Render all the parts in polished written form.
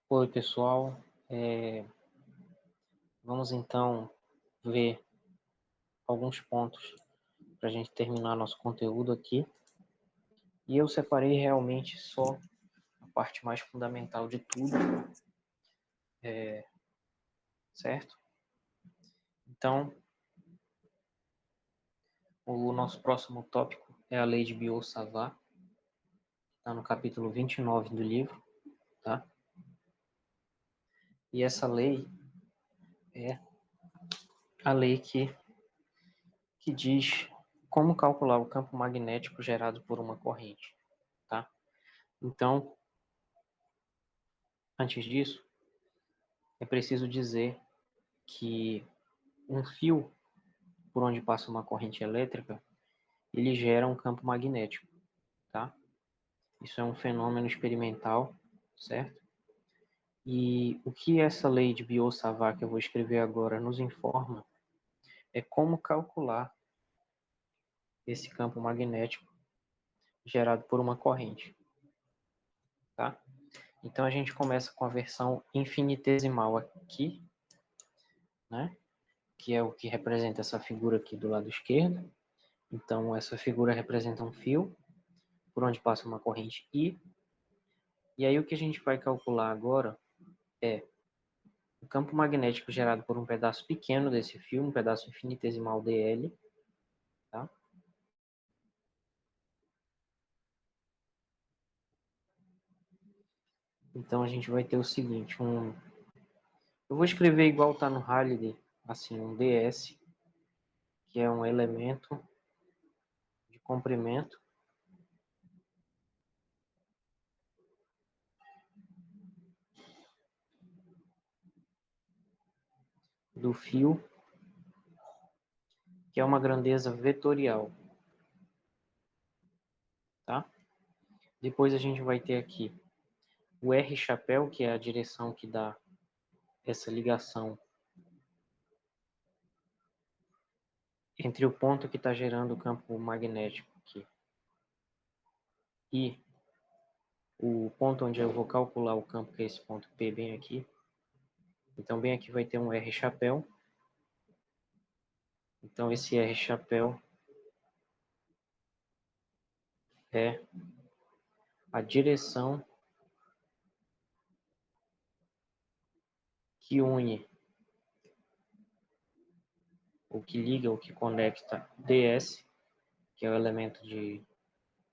Oi, pessoal. Vamos então ver alguns pontos para a gente terminar nosso conteúdo aqui. E eu separei realmente só a parte mais fundamental de tudo, certo? Então, o nosso próximo tópico é a lei de Biot-Savart, que está no capítulo 29 do livro, tá? E essa lei é a lei que diz como calcular o campo magnético gerado por uma corrente, tá? Então, antes disso, é preciso dizer que um fio por onde passa uma corrente elétrica, ele gera um campo magnético, tá? Isso é um fenômeno experimental, certo? E o que essa lei de Biot-Savart que eu vou escrever agora nos informa é como calcular esse campo magnético gerado por uma corrente, tá? Então a gente começa com a versão infinitesimal aqui, né? Que é o que representa essa figura aqui do lado esquerdo. Então essa figura representa um fio por onde passa uma corrente I. E aí o que a gente vai calcular agora é o campo magnético gerado por um pedaço pequeno desse fio, um pedaço infinitesimal dl, tá? Então a gente vai ter o seguinte, eu vou escrever igual está no Halliday, assim, um ds, que é um elemento de comprimento do fio, que é uma grandeza vetorial, tá? Depois a gente vai ter aqui o R chapéu, que é a direção que dá essa ligação entre o ponto que está gerando o campo magnético aqui e o ponto onde eu vou calcular o campo, que é esse ponto P bem aqui. Então, bem aqui vai ter um R chapéu. Então, esse R chapéu é a direção que une, ou que liga, ou que conecta ds, que é o elemento de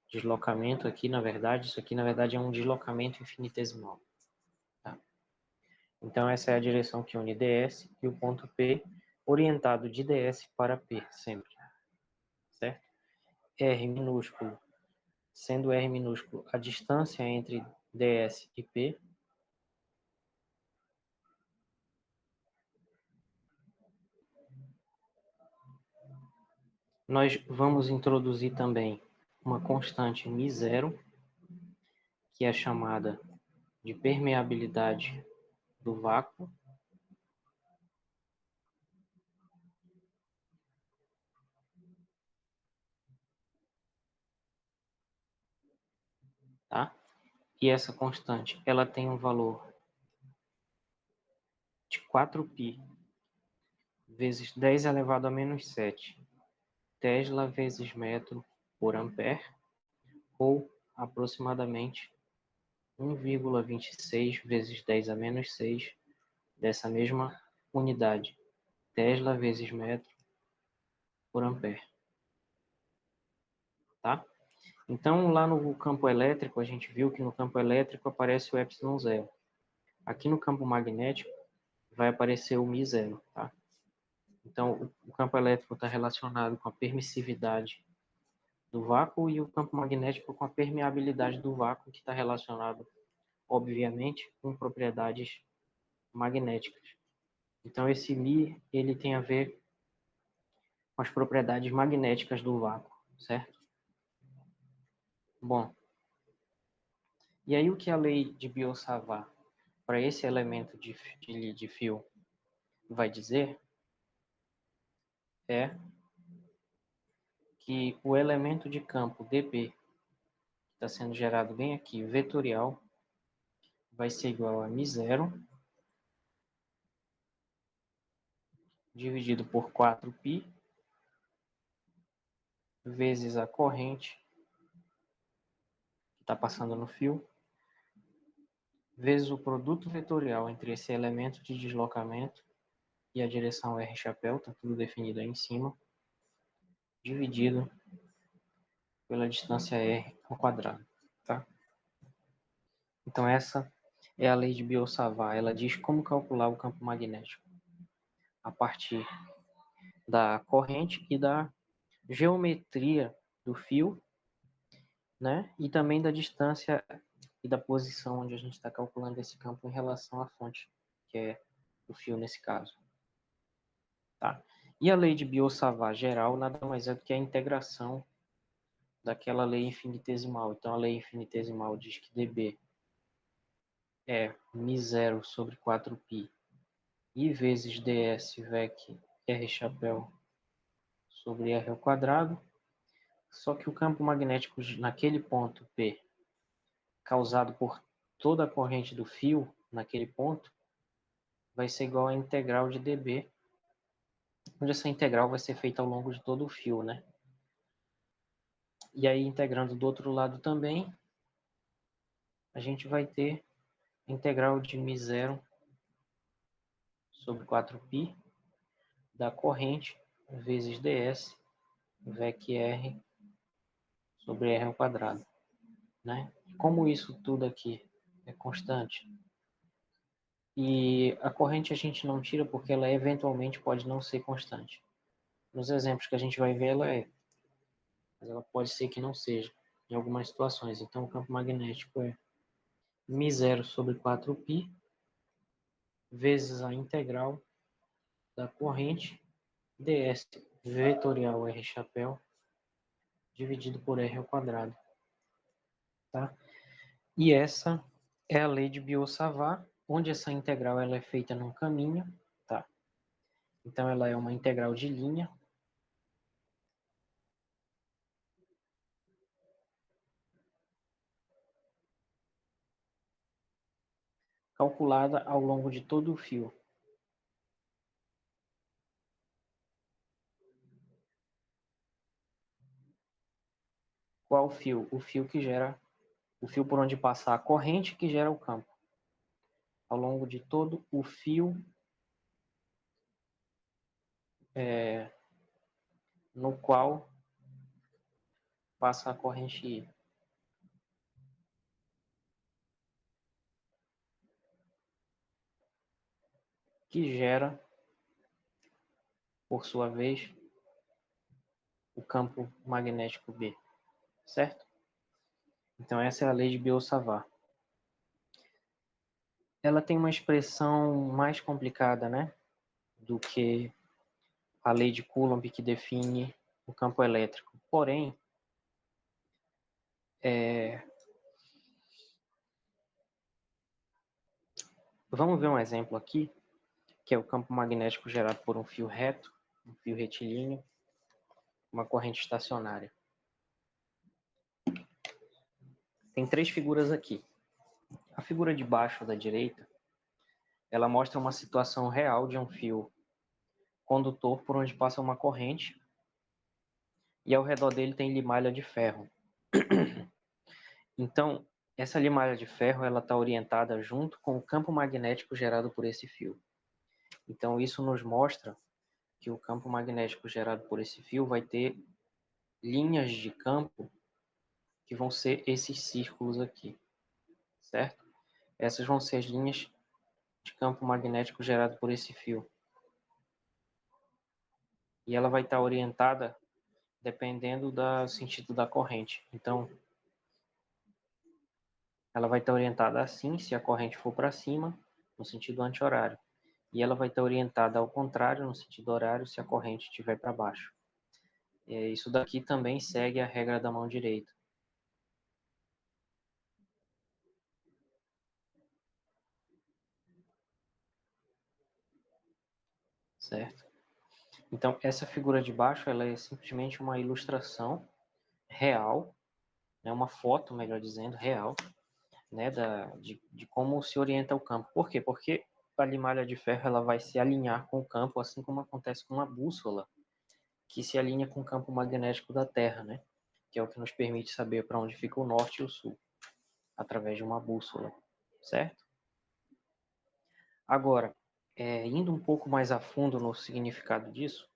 deslocamento aqui, na verdade. Isso aqui, na verdade, é um deslocamento infinitesimal, tá? Então, essa é a direção que une ds e o ponto P, orientado de ds para P, sempre, certo? R minúsculo, sendo R minúsculo a distância entre ds e P, nós vamos introduzir também uma constante μ0, que é chamada de permeabilidade do vácuo, tá? E essa constante, ela tem um valor de 4π vezes 10 elevado a menos 7 Tesla vezes metro por ampere, ou aproximadamente 1,26 vezes 10 a menos 6 dessa mesma unidade, Tesla vezes metro por ampere, tá? Então, lá no campo elétrico, a gente viu que no campo elétrico aparece o ε0. Aqui no campo magnético, vai aparecer o μ0, tá? Então, o campo elétrico está relacionado com a permissividade do vácuo e o campo magnético com a permeabilidade do vácuo, que está relacionado, obviamente, com propriedades magnéticas. Então, esse μ, ele tem a ver com as propriedades magnéticas do vácuo, certo? Bom, e aí o que a lei de Biot-Savart para esse elemento de fio vai dizer é que o elemento de campo dB, que está sendo gerado bem aqui, vetorial, vai ser igual a μ0 dividido por 4π vezes a corrente que está passando no fio, vezes o produto vetorial entre esse elemento de deslocamento e a direção R chapéu, está tudo definido aí em cima, dividido pela distância R ao quadrado. Tá? Então essa é a lei de Biot-Savart. Ela diz como calcular o campo magnético a partir da corrente e da geometria do fio, né? E também da distância e da posição onde a gente está calculando esse campo em relação à fonte, que é o fio nesse caso. Tá? E a lei de Biot-Savart geral nada mais é do que a integração daquela lei infinitesimal. Então a lei infinitesimal diz que dB é μ0 sobre 4π I vezes ds vec R chapéu sobre R ao quadrado, só que o campo magnético naquele ponto P, causado por toda a corrente do fio naquele ponto, vai ser igual à integral de dB, onde essa integral vai ser feita ao longo de todo o fio, né? E aí, integrando do outro lado também, a gente vai ter a integral de μ0 sobre 4π da corrente vezes ds vec R sobre R ao quadrado, né? Como isso tudo aqui é constante, e a corrente a gente não tira porque ela eventualmente pode não ser constante. Nos exemplos que a gente vai ver, ela é, mas ela pode ser que não seja em algumas situações. Então, o campo magnético é μ0 sobre 4π vezes a integral da corrente ds vetorial R chapéu dividido por R ao quadrado. Tá? E essa é a lei de Biot-Savart, onde essa integral ela é feita num caminho. Tá? Então, ela é uma integral de linha, calculada ao longo de todo o fio. Qual fio? O fio que gera, o fio por onde passa a corrente que gera o campo. Ao longo de todo o fio no qual passa a corrente I. Que gera, por sua vez, o campo magnético B. Certo? Então essa é a lei de Biot-Savart. Ela tem uma expressão mais complicada, né, do que a lei de Coulomb que define o campo elétrico. Porém, vamos ver um exemplo aqui, que é o campo magnético gerado por um fio reto, um fio retilíneo, uma corrente estacionária. Tem três figuras aqui. A figura de baixo da direita, ela mostra uma situação real de um fio condutor por onde passa uma corrente e ao redor dele tem limalha de ferro. Então, essa limalha de ferro ela está orientada junto com o campo magnético gerado por esse fio. Então, isso nos mostra que o campo magnético gerado por esse fio vai ter linhas de campo que vão ser esses círculos aqui, certo? Essas vão ser as linhas de campo magnético gerado por esse fio. E ela vai estar orientada dependendo do sentido da corrente. Então, ela vai estar orientada assim, se a corrente for para cima, no sentido anti-horário. E ela vai estar orientada ao contrário, no sentido horário, se a corrente estiver para baixo. Isso daqui também segue a regra da mão direita. Certo? Então, essa figura de baixo ela é simplesmente uma ilustração real, né, uma foto, melhor dizendo, real, né, de como se orienta o campo. Por quê? Porque a limalha de ferro ela vai se alinhar com o campo, assim como acontece com uma bússola, que se alinha com o campo magnético da Terra, né? Que é o que nos permite saber para onde fica o norte e o sul, através de uma bússola, certo? Agora, indo um pouco mais a fundo no significado disso,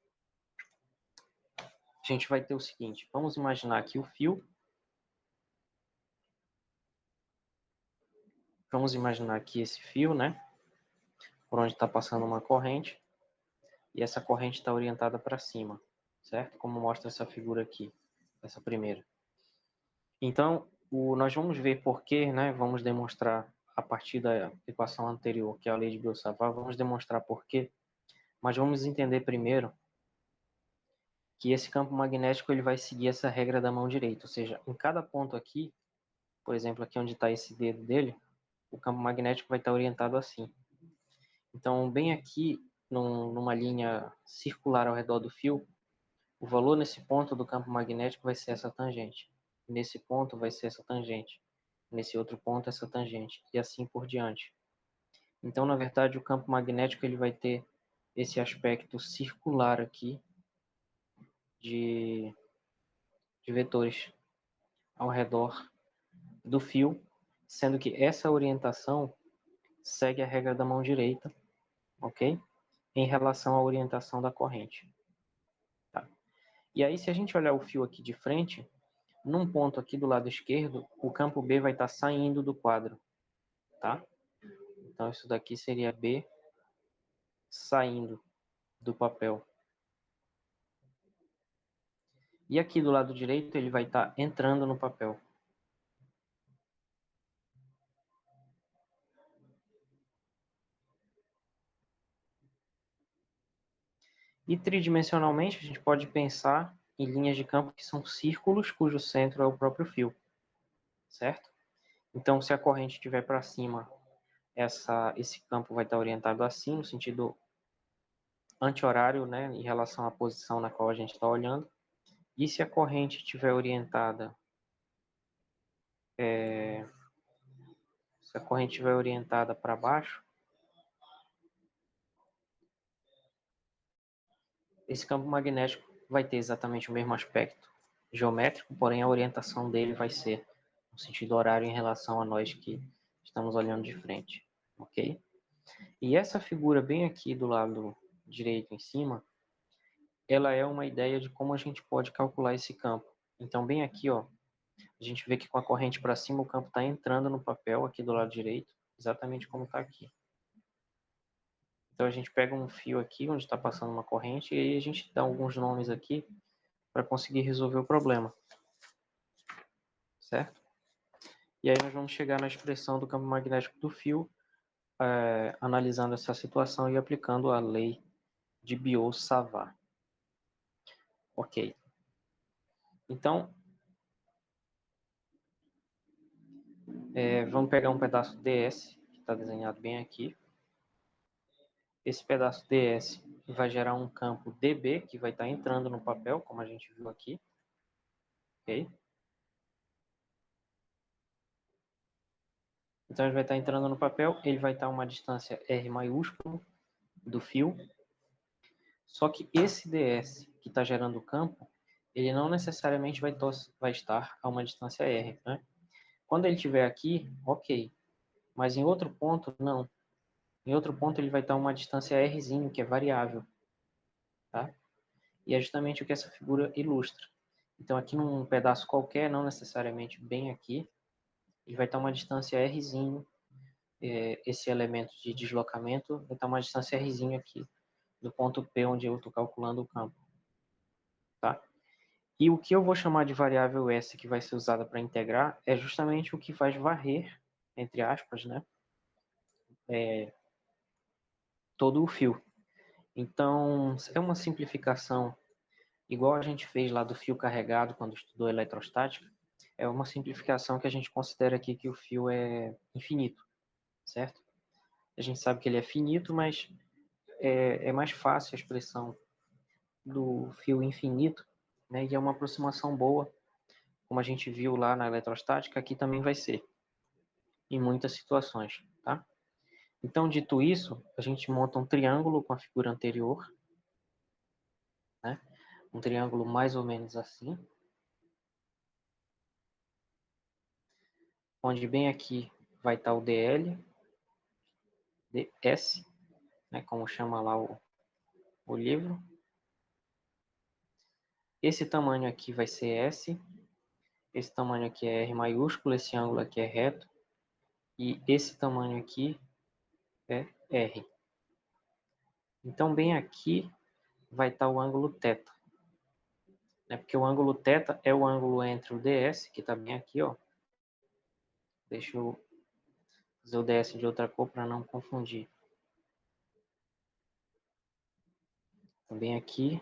a gente vai ter o seguinte: vamos imaginar aqui o fio, vamos imaginar aqui esse fio, né? Por onde está passando uma corrente, e essa corrente está orientada para cima, certo? Como mostra essa figura aqui, essa primeira. Então, nós vamos ver por quê, né? Vamos demonstrar a partir da equação anterior, que é a lei de Biot-Savart, vamos demonstrar por quê, mas vamos entender primeiro que esse campo magnético ele vai seguir essa regra da mão direita, ou seja, em cada ponto aqui, por exemplo, aqui onde está esse dedo dele, o campo magnético vai estar orientado assim. Então, bem aqui, numa linha circular ao redor do fio, o valor nesse ponto do campo magnético vai ser essa tangente. Nesse ponto vai ser essa tangente. Nesse outro ponto, essa tangente. E assim por diante. Então, na verdade, o campo magnético ele vai ter esse aspecto circular aqui de vetores ao redor do fio, sendo que essa orientação segue a regra da mão direita, ok? Em relação à orientação da corrente. Tá? E aí, se a gente olhar o fio aqui de frente, num ponto aqui do lado esquerdo, o campo B vai estar saindo do quadro, tá? Então, isso daqui seria B saindo do papel. E aqui do lado direito, ele vai estar entrando no papel. E tridimensionalmente, a gente pode pensar em linhas de campo que são círculos cujo centro é o próprio fio, certo? Então, se a corrente estiver para cima, esse campo vai estar orientado assim, no sentido anti-horário, né, em relação à posição na qual a gente está olhando. E se a corrente estiver orientada, se a corrente estiver orientada para baixo, esse campo magnético vai ter exatamente o mesmo aspecto geométrico, porém a orientação dele vai ser no sentido horário em relação a nós que estamos olhando de frente, ok? E essa figura bem aqui do lado direito em cima, ela é uma ideia de como a gente pode calcular esse campo. Então, bem aqui, ó, a gente vê que com a corrente para cima o campo está entrando no papel aqui do lado direito, exatamente como está aqui. Então a gente pega um fio aqui onde está passando uma corrente e aí a gente dá alguns nomes aqui para conseguir resolver o problema, certo? E aí nós vamos chegar na expressão do campo magnético do fio, analisando essa situação e aplicando a lei de Biot-Savart. Ok. Então, vamos pegar um pedaço DS, que está desenhado bem aqui. Esse pedaço DS vai gerar um campo DB, que vai estar entrando no papel, como a gente viu aqui. Ok? Então, ele vai estar entrando no papel, ele vai estar a uma distância R maiúsculo do fio. Só que esse DS que está gerando o campo, ele não necessariamente vai estar a uma distância R, né? Quando ele estiver aqui, ok. Mas em outro ponto, não. Em outro ponto, ele vai estar a uma distância Rzinho, que é variável. Tá? E é justamente o que essa figura ilustra. Então, aqui num pedaço qualquer, não necessariamente bem aqui, ele vai estar a uma distância Rzinho. Esse elemento de deslocamento vai estar a uma distância Rzinho aqui, do ponto P onde eu estou calculando o campo. Tá? E o que eu vou chamar de variável S que vai ser usada para integrar é justamente o que faz varrer, entre aspas, né, todo o fio. Então, é uma simplificação, igual a gente fez lá do fio carregado quando estudou eletrostática, é uma simplificação que a gente considera aqui que o fio é infinito, certo? A gente sabe que ele é finito, mas é mais fácil a expressão do fio infinito, né, e é uma aproximação boa, como a gente viu lá na eletrostática, aqui também vai ser. em muitas situações, tá? Então, dito isso, a gente monta um triângulo com a figura anterior, né? Um triângulo mais ou menos assim, onde bem aqui vai estar o DL, DS, né? Como chama lá o livro. Esse tamanho aqui vai ser S, esse tamanho aqui é R maiúsculo, esse ângulo aqui é reto, e esse tamanho aqui é R. Então, bem aqui vai estar o ângulo θ, né? Porque o ângulo θ é o ângulo entre o DS, que está bem aqui, ó. Deixa eu fazer o DS de outra cor para não confundir. Então, bem aqui,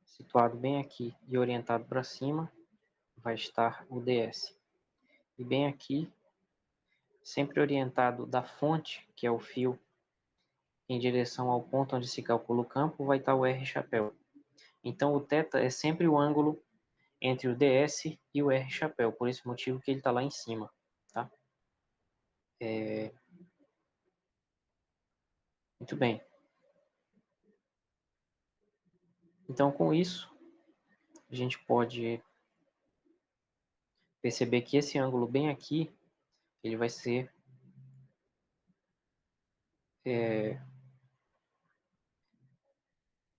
situado bem aqui e orientado para cima, vai estar o DS. E bem aqui, sempre orientado da fonte, que é o fio, em direção ao ponto onde se calcula o campo, vai estar o R chapéu. Então, o θ é sempre o ângulo entre o DS e o R chapéu, por esse motivo que ele está lá em cima, tá? Muito bem. Então, com isso, a gente pode perceber que esse ângulo bem aqui, ele vai ser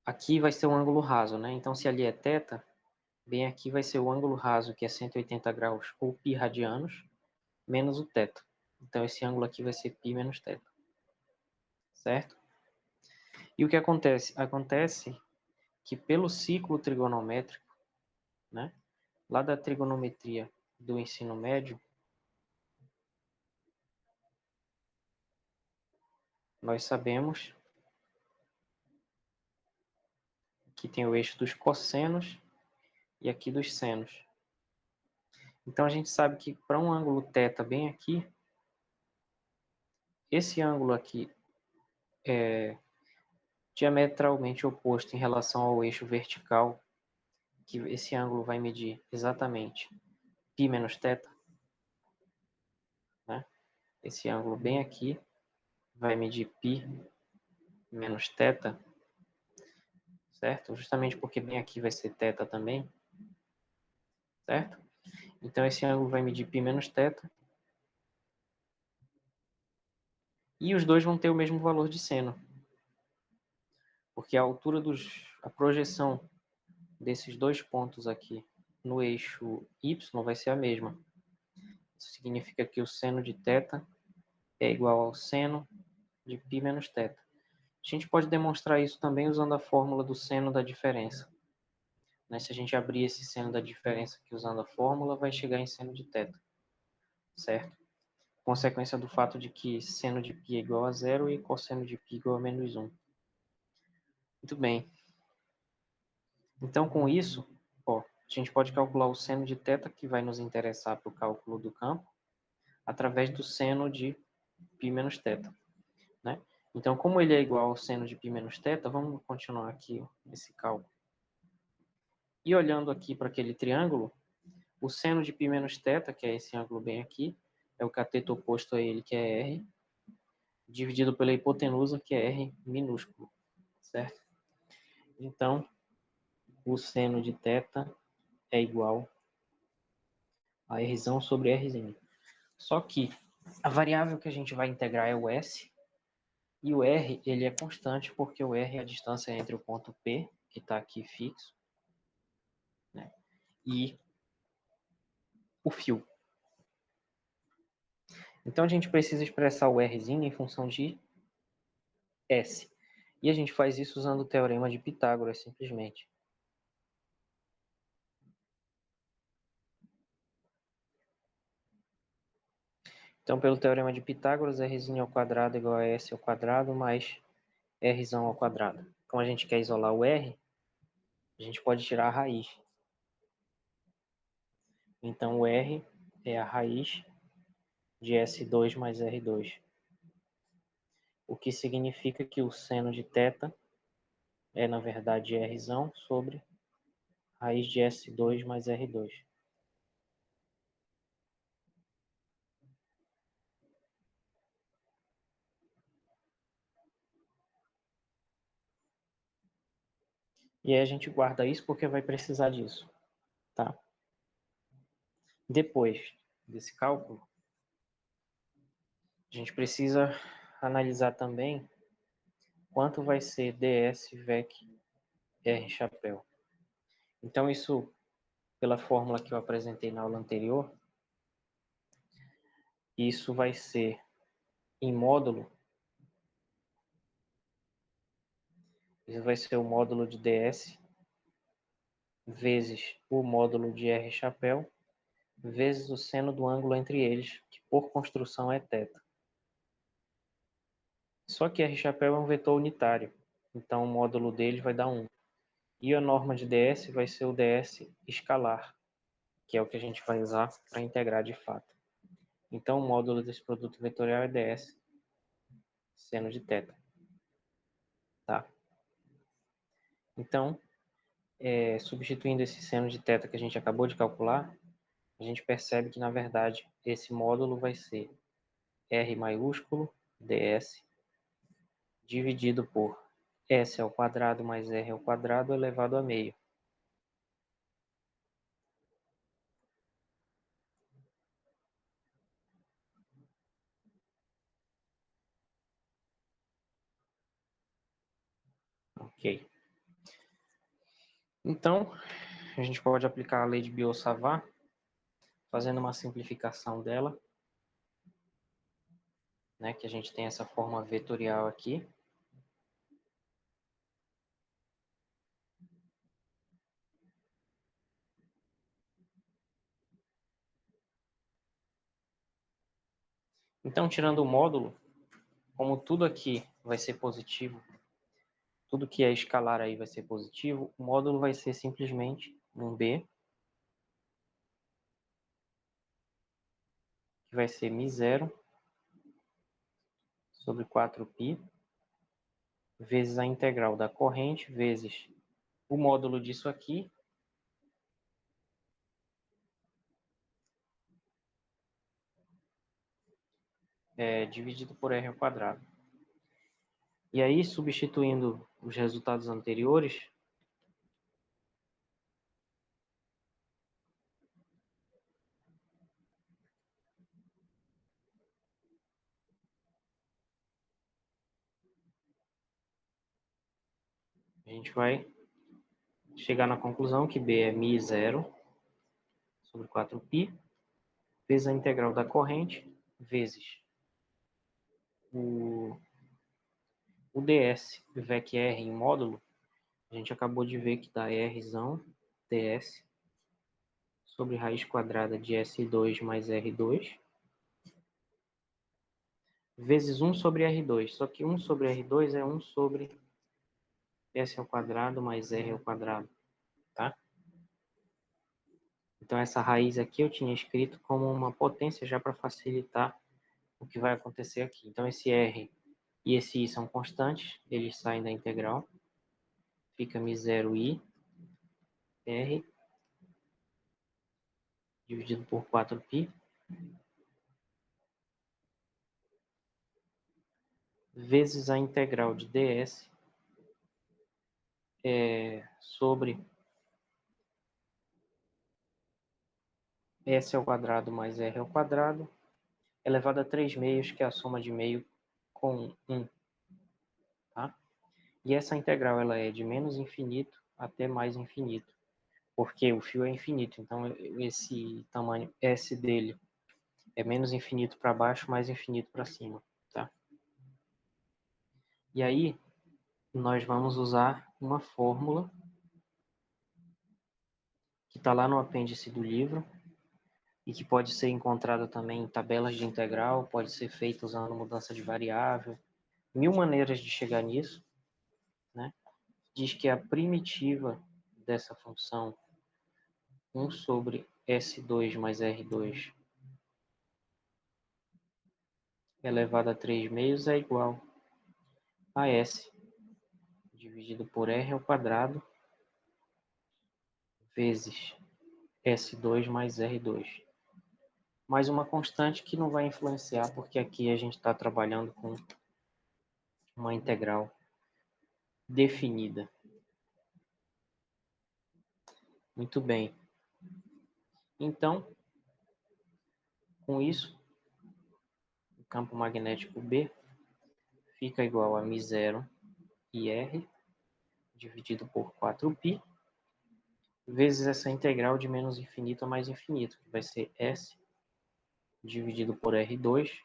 aqui vai ser o ângulo raso, né? Então, se ali é θ, bem aqui vai ser o ângulo raso, que é 180 graus, ou π radianos, menos o θ. Então, esse ângulo aqui vai ser π menos θ, certo? E o que acontece? Acontece que pelo ciclo trigonométrico, né? Lá da trigonometria do ensino médio, nós sabemos que tem o eixo dos cossenos e aqui dos senos. Então, a gente sabe que para um ângulo θ bem aqui, esse ângulo aqui é diametralmente oposto em relação ao eixo vertical, que esse ângulo vai medir exatamente π menos θ, né? Esse ângulo bem aqui vai medir π menos θ, certo? Justamente porque bem aqui vai ser θ também, certo? Então, esse ângulo vai medir π menos θ, e os dois vão ter o mesmo valor de seno, porque a altura a projeção desses dois pontos aqui no eixo y vai ser a mesma. Isso significa que o seno de θ é igual ao seno de π menos θ. A gente pode demonstrar isso também usando a fórmula do seno da diferença. Né? Se a gente abrir esse seno da diferença aqui usando a fórmula, vai chegar em seno de θ, certo? Consequência do fato de que seno de π é igual a zero e cosseno de π igual a menos 1. Muito bem. Então, com isso, ó, a gente pode calcular o seno de θ, que vai nos interessar para o cálculo do campo, através do seno de π menos θ, né? Então, como ele é igual ao seno de π menos θ, vamos continuar aqui esse cálculo. E olhando aqui para aquele triângulo, o seno de π menos θ, que é esse ângulo bem aqui, é o cateto oposto a ele, que é R, dividido pela hipotenusa, que é R minúsculo, certo? Então, o seno de θ é igual a R sobre R. Só que a variável que a gente vai integrar é o S, e o R ele é constante porque o R é a distância entre o ponto P, que está aqui fixo, né, e o fio. Então a gente precisa expressar o Rzinho em função de S. E a gente faz isso usando o teorema de Pitágoras, simplesmente. Então, pelo teorema de Pitágoras, Rzinho ao quadrado é igual a S ao quadrado mais Rzão ao quadrado. Como a gente quer isolar o R, a gente pode tirar a raiz. Então, o R é a raiz de S2 mais R2. O que significa que o seno de θ é, na verdade, Rzão sobre raiz de S2 mais R2. E aí a gente guarda isso porque vai precisar disso, tá? Depois desse cálculo, a gente precisa analisar também quanto vai ser ds vec r chapéu. Então, isso, pela fórmula que eu apresentei na aula anterior, isso vai ser em módulo, isso vai ser o módulo de ds vezes o módulo de r chapéu, vezes o seno do ângulo entre eles, que por construção é θ. Só que r chapéu é um vetor unitário, então o módulo dele vai dar 1. E a norma de ds vai ser o ds escalar, que é o que a gente vai usar para integrar de fato. Então o módulo desse produto vetorial é ds seno de θ. Tá? Então, substituindo esse seno de θ que a gente acabou de calcular, a gente percebe que, na verdade, esse módulo vai ser R maiúsculo ds dividido por S ao quadrado mais R ao quadrado elevado a meio. Ok. Então, a gente pode aplicar a lei de Biot-Savart, fazendo uma simplificação dela, né, que a gente tem essa forma vetorial aqui. Então, tirando o módulo, como tudo aqui vai ser positivo, tudo que é escalar aí vai ser positivo, o módulo vai ser simplesmente um B, que vai ser μ0 sobre 4π, vezes a integral da corrente, vezes o módulo disso aqui, dividido por R ao quadrado. E aí, substituindo os resultados anteriores, a gente vai chegar na conclusão que B é μ0 sobre 4π, vezes a integral da corrente, vezes o ds vec r em módulo. A gente acabou de ver que dá Rzão ds sobre raiz quadrada de S2 mais R2, vezes 1 sobre R2. Só que 1 sobre R2 é 1 sobre S ao quadrado mais R ao quadrado, tá? Então, essa raiz aqui eu tinha escrito como uma potência já para facilitar o que vai acontecer aqui. Então, esse R e esse I são constantes, eles saem da integral. Fica μ0I R dividido por 4π, vezes a integral de ds sobre S ao quadrado mais R ao quadrado, elevado a 3 meios, que é a soma de meio com 1. Tá? E essa integral ela é de menos infinito até mais infinito, porque o fio é infinito, então esse tamanho S dele é menos infinito para baixo, mais infinito para cima. Tá? E aí, nós vamos usar uma fórmula que está lá no apêndice do livro e que pode ser encontrada também em tabelas de integral, pode ser feita usando mudança de variável, mil maneiras de chegar nisso, né? Diz que a primitiva dessa função 1 sobre S2 mais R2 elevado a 3 meios é igual a S dividido por R ao quadrado vezes S2 mais R2. Mais uma constante que não vai influenciar, porque aqui a gente está trabalhando com uma integral definida. Muito bem. Então, com isso, o campo magnético B fica igual a μ0 e R dividido por 4π, vezes essa integral de menos infinito a mais infinito, que vai ser S dividido por R2,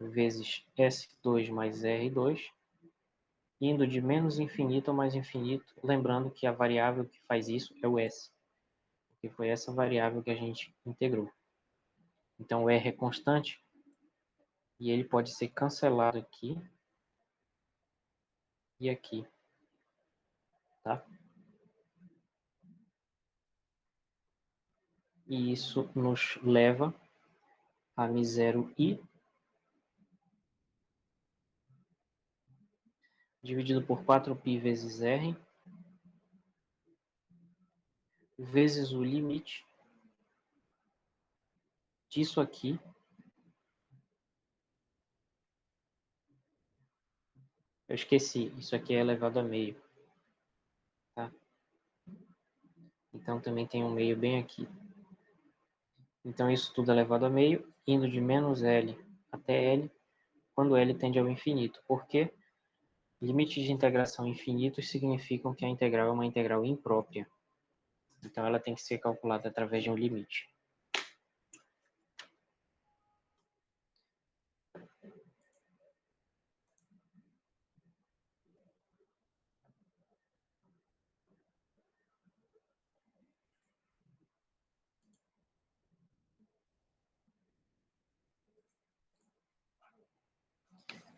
vezes S2 mais R2, indo de menos infinito a mais infinito, lembrando que a variável que faz isso é o S, porque foi essa variável que a gente integrou. Então, o R é constante, e ele pode ser cancelado aqui e aqui, tá? E isso nos leva a μ0i dividido por 4π vezes r, vezes o limite disso aqui, eu esqueci, isso aqui é elevado a meio, tá? Então também tem um meio bem aqui. Então isso tudo é elevado a meio, indo de menos L até L, quando L tende ao infinito. Por quê? Limites de integração infinitos significam que a integral é uma integral imprópria. Então ela tem que ser calculada através de um limite.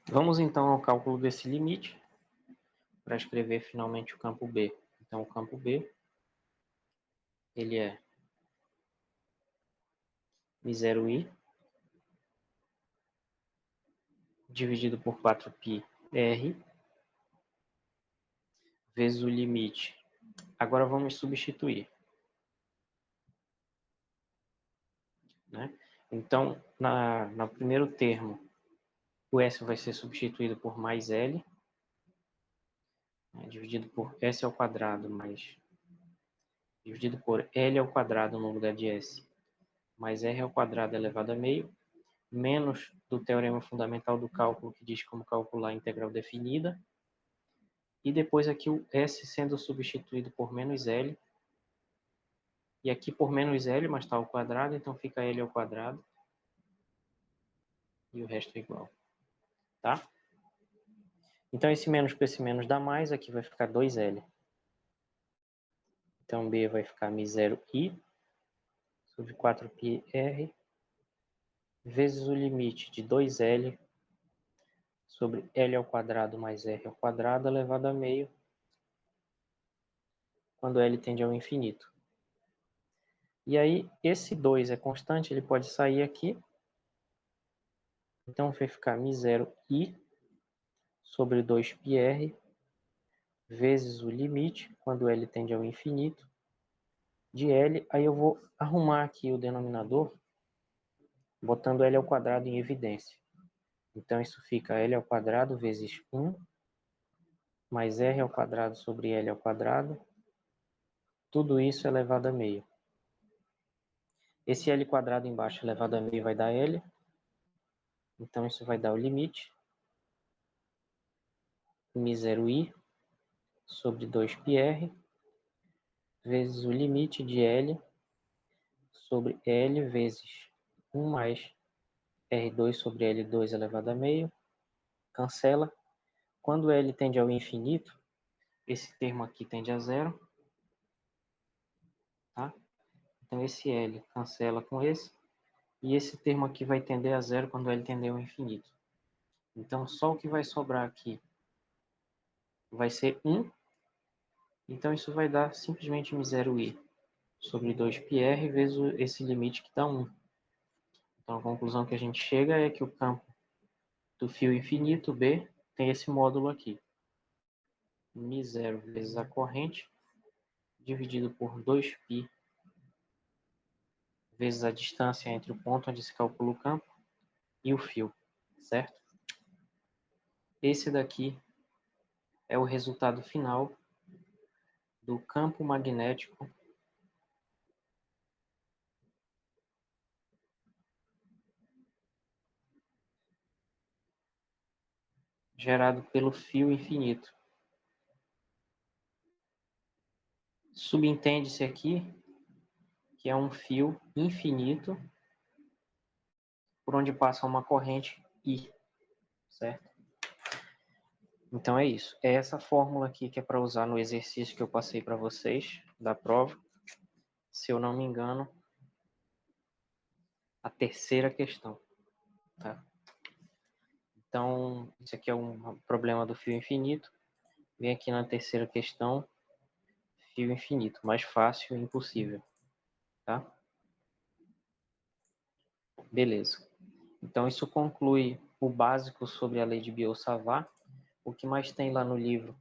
Vamos então ao cálculo desse limite para escrever finalmente o campo B. Então o campo B ele é μ0i dividido por 4πr vezes o limite. Agora vamos substituir, né? Então, no primeiro termo, o S vai ser substituído por mais L, né, dividido por S ao quadrado mais dividido por L ao quadrado no lugar de S, mais R ao quadrado elevado a meio, menos do teorema fundamental do cálculo, que diz como calcular a integral definida, e depois aqui o S sendo substituído por menos L, e aqui por menos L, mas está ao quadrado, então fica L ao quadrado, e o resto é igual, tá? Então esse menos com esse menos dá mais, aqui vai ficar 2L. Então B vai ficar μ0i sobre 4πr vezes o limite de 2L sobre L ao quadrado mais R ao quadrado elevado a meio, quando L tende ao infinito. E aí, esse 2 é constante, ele pode sair aqui. Então, vai ficar μ0i sobre 2πr vezes o limite, quando L tende ao infinito, de L. Aí eu vou arrumar aqui o denominador, botando L ao quadrado em evidência. Então, isso fica L ao quadrado vezes 1, mais R ao quadrado sobre L ao quadrado. Tudo isso elevado a meio. Esse L quadrado embaixo elevado a meio vai dar L. Então, isso vai dar o limite. μ0i sobre 2πr vezes o limite de L sobre L vezes 1 mais R2 sobre L2 elevado a meio. Cancela. Quando L tende ao infinito, esse termo aqui tende a zero. Tá? Então, esse L cancela com esse. E esse termo aqui vai tender a zero quando L tender ao infinito. Então, só o que vai sobrar aqui vai ser 1. Então, isso vai dar simplesmente μ0i sobre 2πr vezes esse limite que dá 1. Então, a conclusão que a gente chega é que o campo do fio infinito B tem esse módulo aqui. μ0 vezes a corrente, dividido por 2π vezes a distância entre o ponto onde se calcula o campo e o fio, certo? Esse daqui é o resultado final do campo magnético gerado pelo fio infinito. Subentende-se aqui que é um fio infinito por onde passa uma corrente I, certo? Então é isso. É essa fórmula aqui que é para usar no exercício que eu passei para vocês da prova. Se eu não me engano, a terceira questão, tá? Então, isso aqui é um problema do fio infinito. Vem aqui na terceira questão, fio infinito, mais fácil e impossível, tá? Beleza. Então, isso conclui o básico sobre a lei de Biot-Savart. O que mais tem lá no livro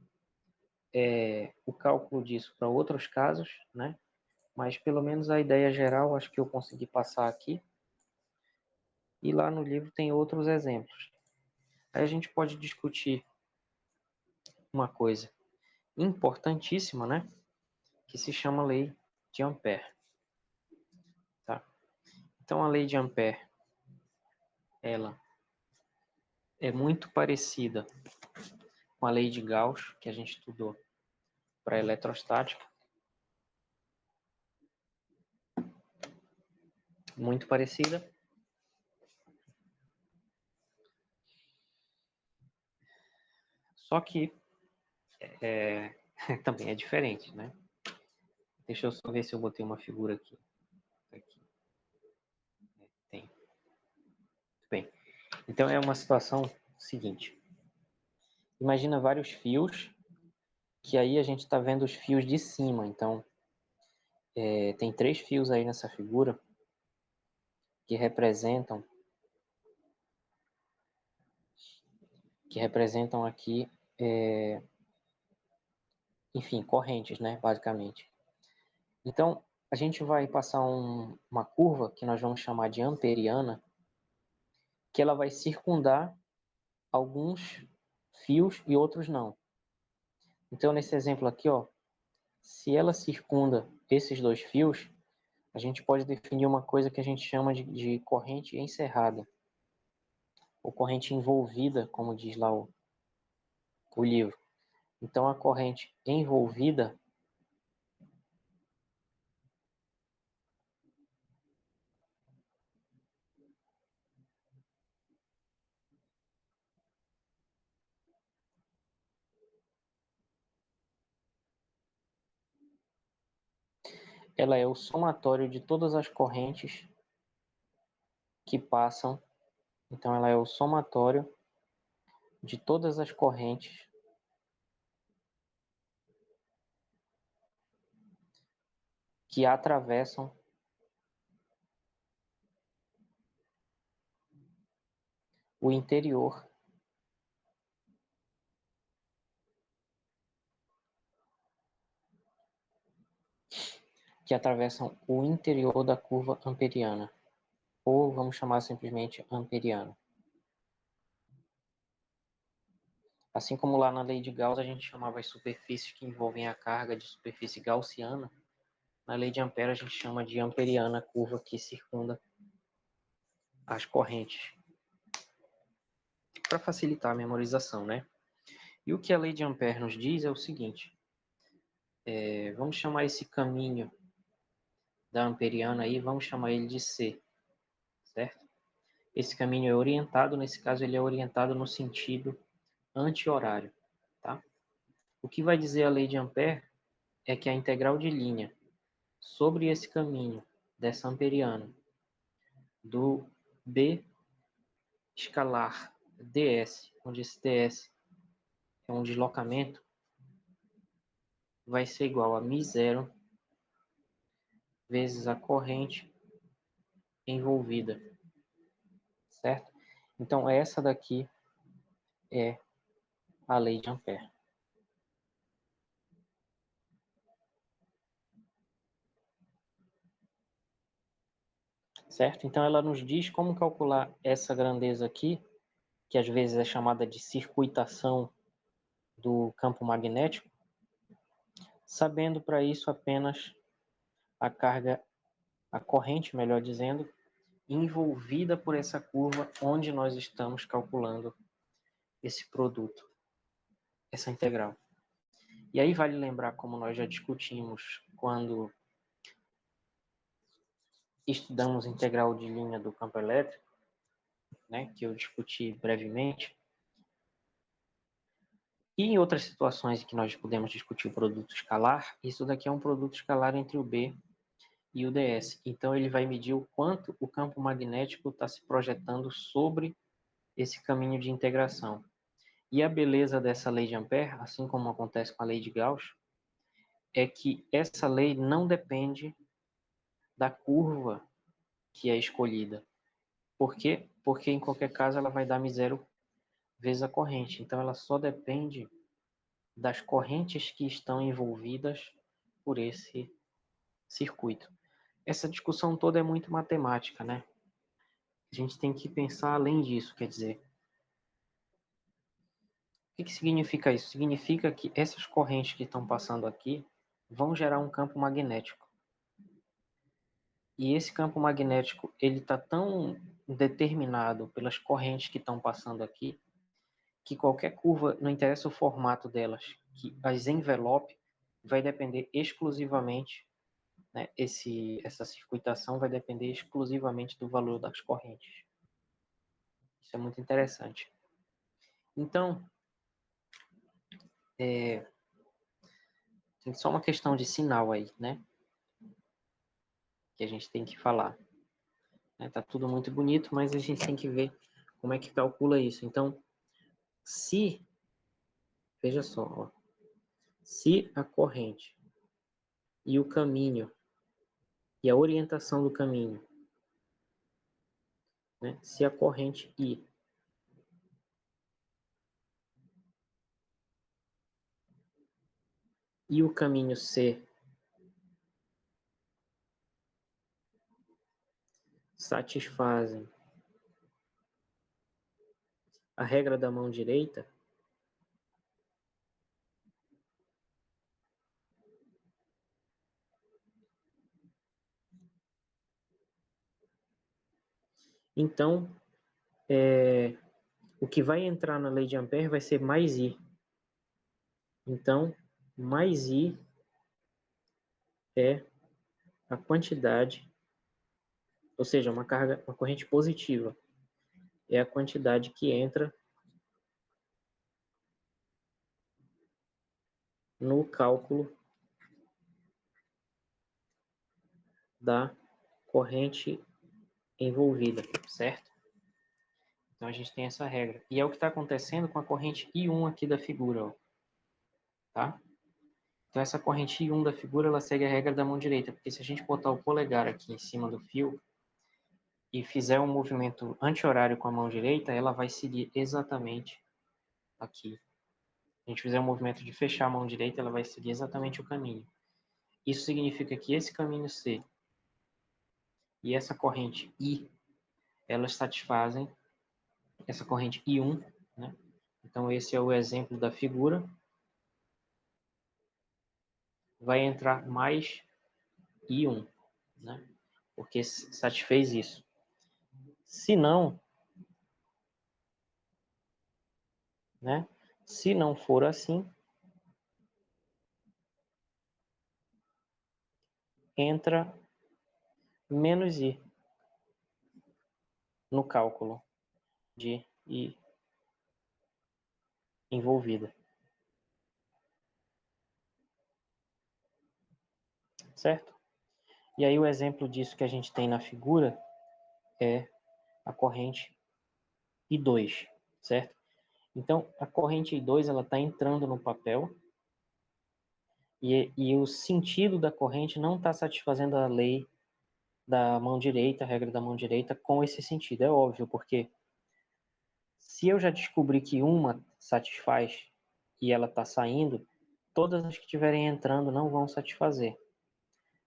é o cálculo disso para outros casos, né? Mas pelo menos a ideia geral acho que eu consegui passar aqui. E lá no livro tem outros exemplos. Aí a gente pode discutir uma coisa importantíssima, né? Que se chama lei de Ampère. Tá? Então a lei de Ampère, ela é muito parecida com a lei de Gauss, que a gente estudou para eletrostática. Muito parecida. Só que também é diferente, né? Deixa eu só ver se eu botei uma figura aqui. Tem. Muito bem. Então é uma situação seguinte. Imagina vários fios, que aí a gente está vendo os fios de cima. Então, tem 3 fios aí nessa figura que representam aqui, enfim, correntes, né, basicamente. Então, a gente vai passar uma curva que nós vamos chamar de amperiana, que ela vai circundar alguns fios e outros não. Então, nesse exemplo aqui, ó, se ela circunda esses 2 fios, a gente pode definir uma coisa que a gente chama de corrente encerrada, ou corrente envolvida, como diz lá o livro. Então, a corrente envolvida ela é o somatório de todas as correntes que passam. Então, ela é o somatório de todas as correntes que atravessam o interior da curva amperiana, ou vamos chamar simplesmente amperiana. Assim como lá na lei de Gauss a gente chamava as superfícies que envolvem a carga de superfície gaussiana, na lei de Ampère a gente chama de amperiana a curva que circunda as correntes, para facilitar a memorização, né? E o que a lei de Ampère nos diz é o seguinte, vamos chamar esse caminho da amperiana aí, vamos chamar ele de C, certo? Esse caminho é orientado, nesse caso ele é orientado no sentido anti-horário, tá? O que vai dizer a lei de Ampère é que a integral de linha sobre esse caminho dessa amperiana do B escalar ds, onde esse ds é um deslocamento, vai ser igual a μ0 vezes a corrente envolvida, certo? Então, essa daqui é a lei de Ampère. Certo? Então, ela nos diz como calcular essa grandeza aqui, que às vezes é chamada de circuitação do campo magnético, sabendo para isso apenas a carga, a corrente, melhor dizendo, envolvida por essa curva onde nós estamos calculando esse produto, essa integral. E aí vale lembrar, como nós já discutimos quando estudamos integral de linha do campo elétrico, né, que eu discuti brevemente, e em outras situações em que nós podemos discutir o produto escalar, isso daqui é um produto escalar entre o B e o ds. Então ele vai medir o quanto o campo magnético está se projetando sobre esse caminho de integração. E a beleza dessa lei de Ampère, assim como acontece com a lei de Gauss, é que essa lei não depende da curva que é escolhida. Por quê? Porque em qualquer caso ela vai dar zero vezes a corrente. Então ela só depende das correntes que estão envolvidas por esse circuito. Essa discussão toda é muito matemática, né? A gente tem que pensar além disso, quer dizer, o que significa isso? Significa que essas correntes que estão passando aqui vão gerar um campo magnético. E esse campo magnético, ele está tão determinado pelas correntes que estão passando aqui, que qualquer curva, não interessa o formato delas, que as envelope, vai depender exclusivamente, né, essa circuitação vai depender exclusivamente do valor das correntes. Isso é muito interessante. Então, tem só uma questão de sinal aí, né? Que a gente tem que falar. Tá tudo muito bonito, mas a gente tem que ver como é que calcula isso. Então, veja só, ó, se a corrente e o caminho e a orientação do caminho, né? Se a corrente I e o caminho C satisfazem a regra da mão direita, então o que vai entrar na lei de Ampère vai ser mais I. Então, mais I é a quantidade, ou seja, uma corrente positiva, é a quantidade que entra no cálculo da corrente envolvida, certo? Então a gente tem essa regra. E é o que está acontecendo com a corrente I1 aqui da figura, ó, tá? Então essa corrente I1 da figura, ela segue a regra da mão direita, porque se a gente botar o polegar aqui em cima do fio e fizer um movimento anti-horário com a mão direita, ela vai seguir exatamente aqui. Se a gente fizer um movimento de fechar a mão direita, ela vai seguir exatamente o caminho. Isso significa que esse caminho C e essa corrente I, elas satisfazem essa corrente I1, né? Então esse é o exemplo da figura. Vai entrar mais I1, né? Porque satisfez isso. Se não, né? Se não for assim, entra menos I no cálculo de I envolvida, certo? E aí o exemplo disso que a gente tem na figura é a corrente I2, certo? Então, a corrente I2 ela está entrando no papel e o sentido da corrente não está satisfazendo a lei da mão direita, a regra da mão direita, com esse sentido. É óbvio, porque se eu já descobri que uma satisfaz e ela está saindo, todas as que estiverem entrando não vão satisfazer,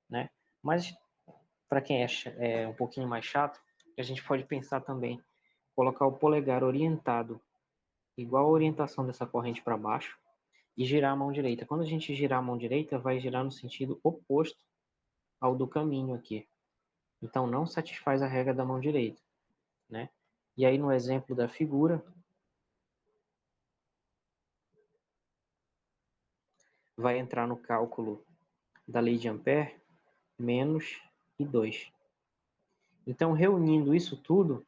né? Mas para quem é um pouquinho mais chato, a gente pode pensar também, colocar o polegar orientado igual a orientação dessa corrente para baixo e girar a mão direita. Quando a gente girar a mão direita, vai girar no sentido oposto ao do caminho aqui. Então não satisfaz a regra da mão direita, né? E aí no exemplo da figura, vai entrar no cálculo da lei de Ampère menos I2. Então, reunindo isso tudo,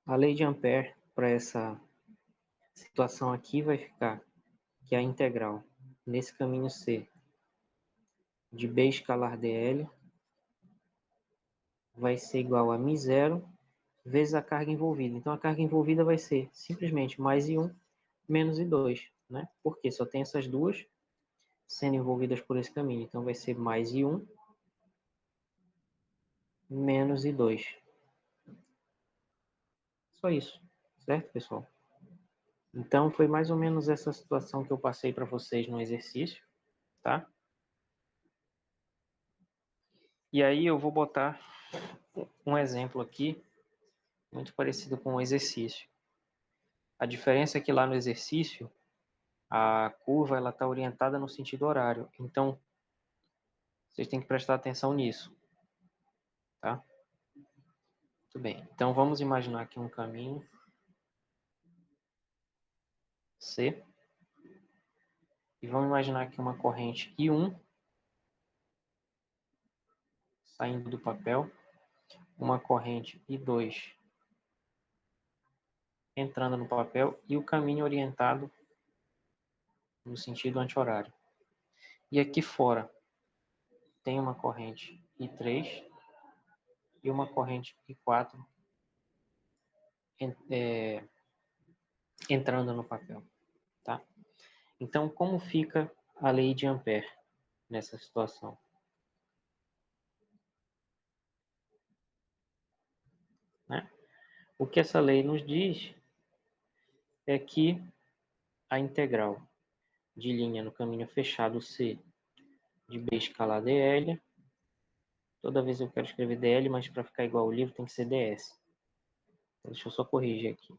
a lei de Ampère para essa situação aqui vai ficar que a integral nesse caminho C de B escalar dl vai ser igual a μ0 vezes a carga envolvida. Então, a carga envolvida vai ser simplesmente mais I1 menos I2, né? Porque só tem essas duas sendo envolvidas por esse caminho. Então, vai ser mais I1 menos I2. Só isso, certo, pessoal? Então, foi mais ou menos essa situação que eu passei para vocês no exercício, tá? E aí eu vou botar um exemplo aqui, muito parecido com o exercício. A diferença é que lá no exercício, a curva ela está orientada no sentido horário. Então, vocês têm que prestar atenção nisso, tá? Muito bem. Então, vamos imaginar aqui um caminho C. E vamos imaginar aqui uma corrente I1 saindo do papel, uma corrente I2 entrando no papel e o caminho orientado no sentido anti-horário. E aqui fora tem uma corrente I3 e uma corrente I4 entrando no papel, tá? Então, como fica a lei de Ampère nessa situação? Né? O que essa lei nos diz é que a integral de linha no caminho fechado C de B escalar dl, toda vez eu quero escrever dl, mas para ficar igual ao livro tem que ser ds. Então, deixa eu só corrigir aqui.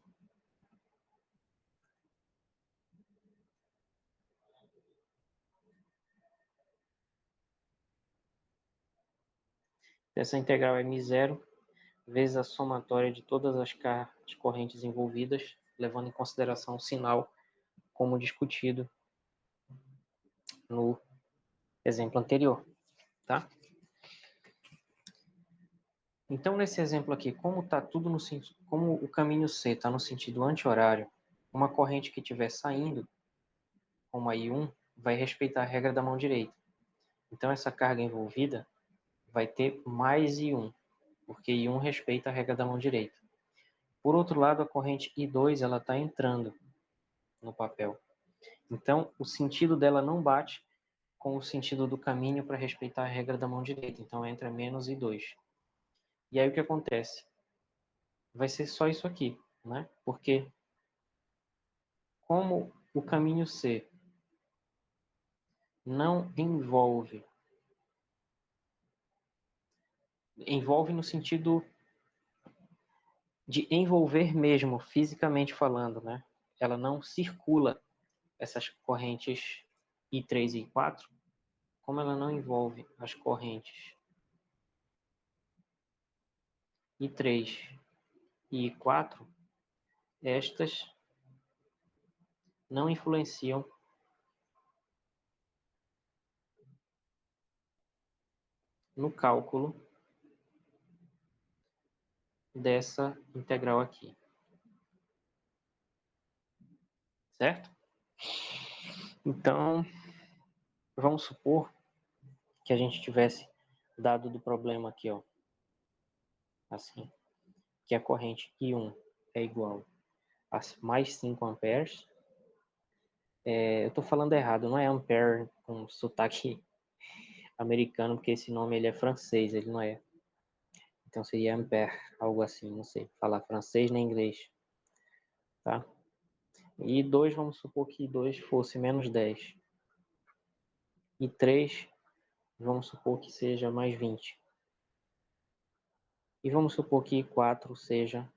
Essa integral é μ0 vezes a somatória de todas as correntes envolvidas, levando em consideração o sinal como discutido no exemplo anterior, tá? Então, nesse exemplo aqui, como tá tudo no como o caminho C está no sentido anti-horário, uma corrente que estiver saindo, como a I1, vai respeitar a regra da mão direita. Então, essa carga envolvida vai ter mais I1, porque I1 respeita a regra da mão direita. Por outro lado, a corrente I2 ela está entrando no papel. Então, o sentido dela não bate com o sentido do caminho para respeitar a regra da mão direita. Então, entra menos I2. E aí, o que acontece? Vai ser só isso aqui, né? Porque como o caminho C não envolve no sentido de envolver mesmo, fisicamente falando, né? Ela não circula essas correntes I3 e I4, como ela não envolve as correntes I3 e I4, estas não influenciam no cálculo dessa integral aqui, certo? Então, vamos supor que a gente tivesse dado do problema aqui, ó, assim, que a corrente I1 é igual a mais 5 amperes. Eu estou falando errado, não é ampere com sotaque americano, porque esse nome ele é francês, ele não é. Então seria ampere, algo assim, não sei falar francês nem inglês, tá? E 2, vamos supor que 2 fosse menos 10. E 3, vamos supor que seja mais 20. E vamos supor que 4 seja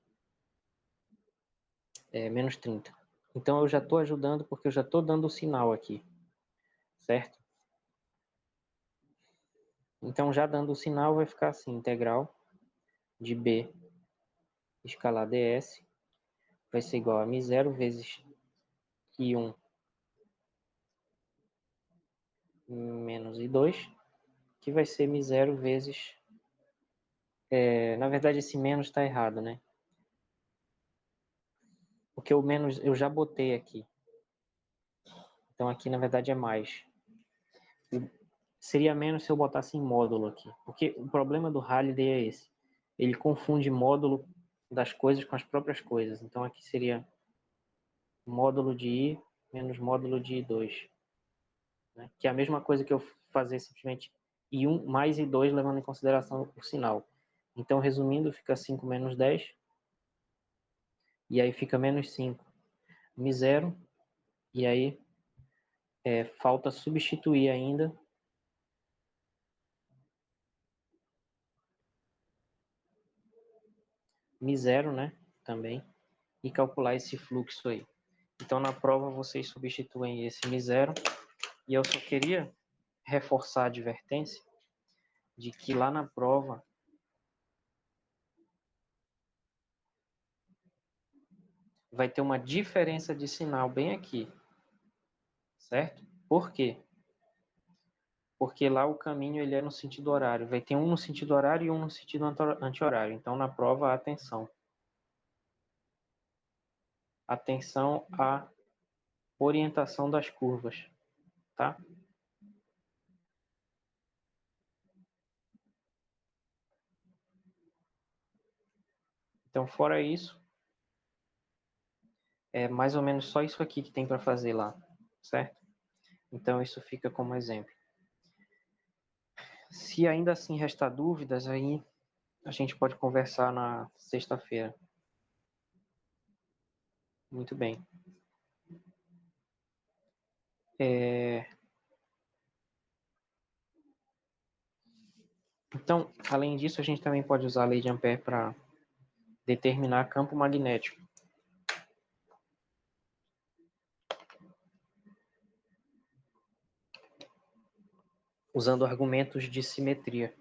menos 30. Então eu já estou ajudando porque eu já estou dando o sinal aqui, certo? Então já dando o sinal vai ficar assim, integral de B escalar ds vai ser igual a μ0 vezes I1 menos I2, que vai ser μ0 vezes... na verdade, esse menos está errado, né? Porque o menos eu já botei aqui. Então aqui, na verdade, é mais. Seria menos se eu botasse em módulo aqui. Porque o problema do Halliday é esse. Ele confunde módulo das coisas com as próprias coisas. Então aqui seria módulo de I menos módulo de I2. Né? Que é a mesma coisa que eu fazer simplesmente I1 mais I2 levando em consideração o sinal. Então, resumindo, fica 5 menos 10. E aí fica menos 5. μ0. E aí falta substituir ainda μ0, né? Também. E calcular esse fluxo aí. Então, na prova, vocês substituem esse μ0. E eu só queria reforçar a advertência de que lá na prova vai ter uma diferença de sinal bem aqui, certo? Por quê? Porque lá o caminho ele é no sentido horário. Vai ter um no sentido horário e um no sentido anti-horário. Então, na prova, atenção. Atenção à orientação das curvas, tá? Então, fora isso, é mais ou menos só isso aqui que tem para fazer lá, certo? Então, isso fica como exemplo. Se ainda assim restar dúvidas, aí a gente pode conversar na sexta-feira. Muito bem. Então, além disso, a gente também pode usar a lei de Ampère para determinar campo magnético, usando argumentos de simetria,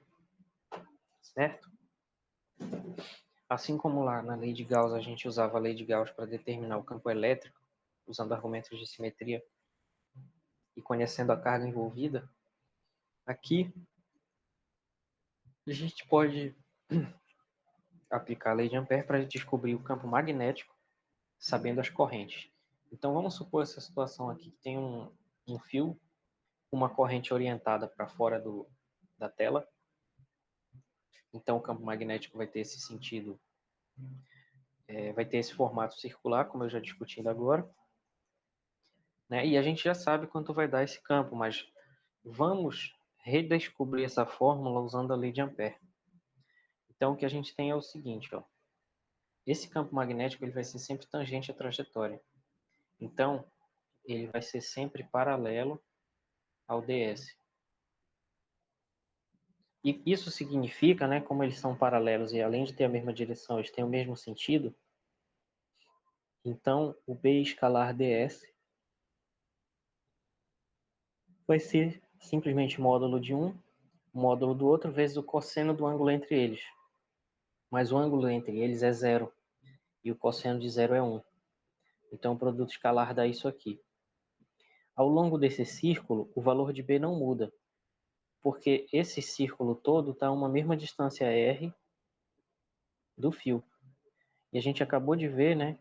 certo? Assim como lá na lei de Gauss a gente usava a lei de Gauss para determinar o campo elétrico, usando argumentos de simetria e conhecendo a carga envolvida, aqui a gente pode aplicar a lei de Ampère para descobrir o campo magnético, sabendo as correntes. Então vamos supor essa situação aqui, que tem um fio, uma corrente orientada para fora da tela. Então o campo magnético vai ter esse sentido, vai ter esse formato circular, como eu já discuti ainda agora. Né? E a gente já sabe quanto vai dar esse campo, mas vamos redescobrir essa fórmula usando a lei de Ampère. Então o que a gente tem é o seguinte, ó. Esse campo magnético ele vai ser sempre tangente à trajetória. Então ele vai ser sempre paralelo ao ds. E isso significa, né, como eles são paralelos e além de ter a mesma direção, eles têm o mesmo sentido, então o B escalar ds vai ser simplesmente módulo de um, módulo do outro, vezes o cosseno do ângulo entre eles. Mas o ângulo entre eles é zero, e o cosseno de zero é 1. Então o produto escalar dá isso aqui. Ao longo desse círculo, o valor de B não muda, porque esse círculo todo está a uma mesma distância r do fio. E a gente acabou de ver, né,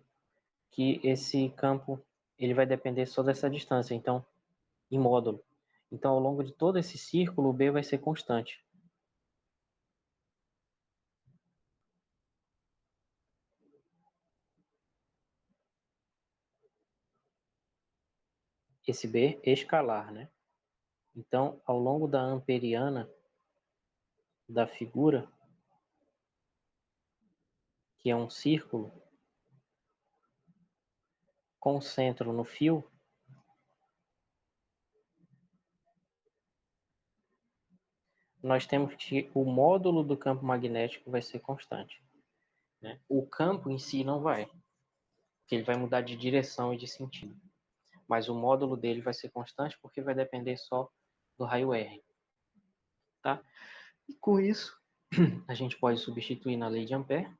que esse campo ele vai depender só dessa distância, então, em módulo. Então, ao longo de todo esse círculo, o B vai ser constante. Esse B escalar, né? Então, ao longo da amperiana da figura, que é um círculo com centro no fio, nós temos que o módulo do campo magnético vai ser constante. Né? O campo em si não vai, porque ele vai mudar de direção e de sentido. Mas o módulo dele vai ser constante porque vai depender só do raio R. Tá? E com isso, a gente pode substituir na lei de Ampère.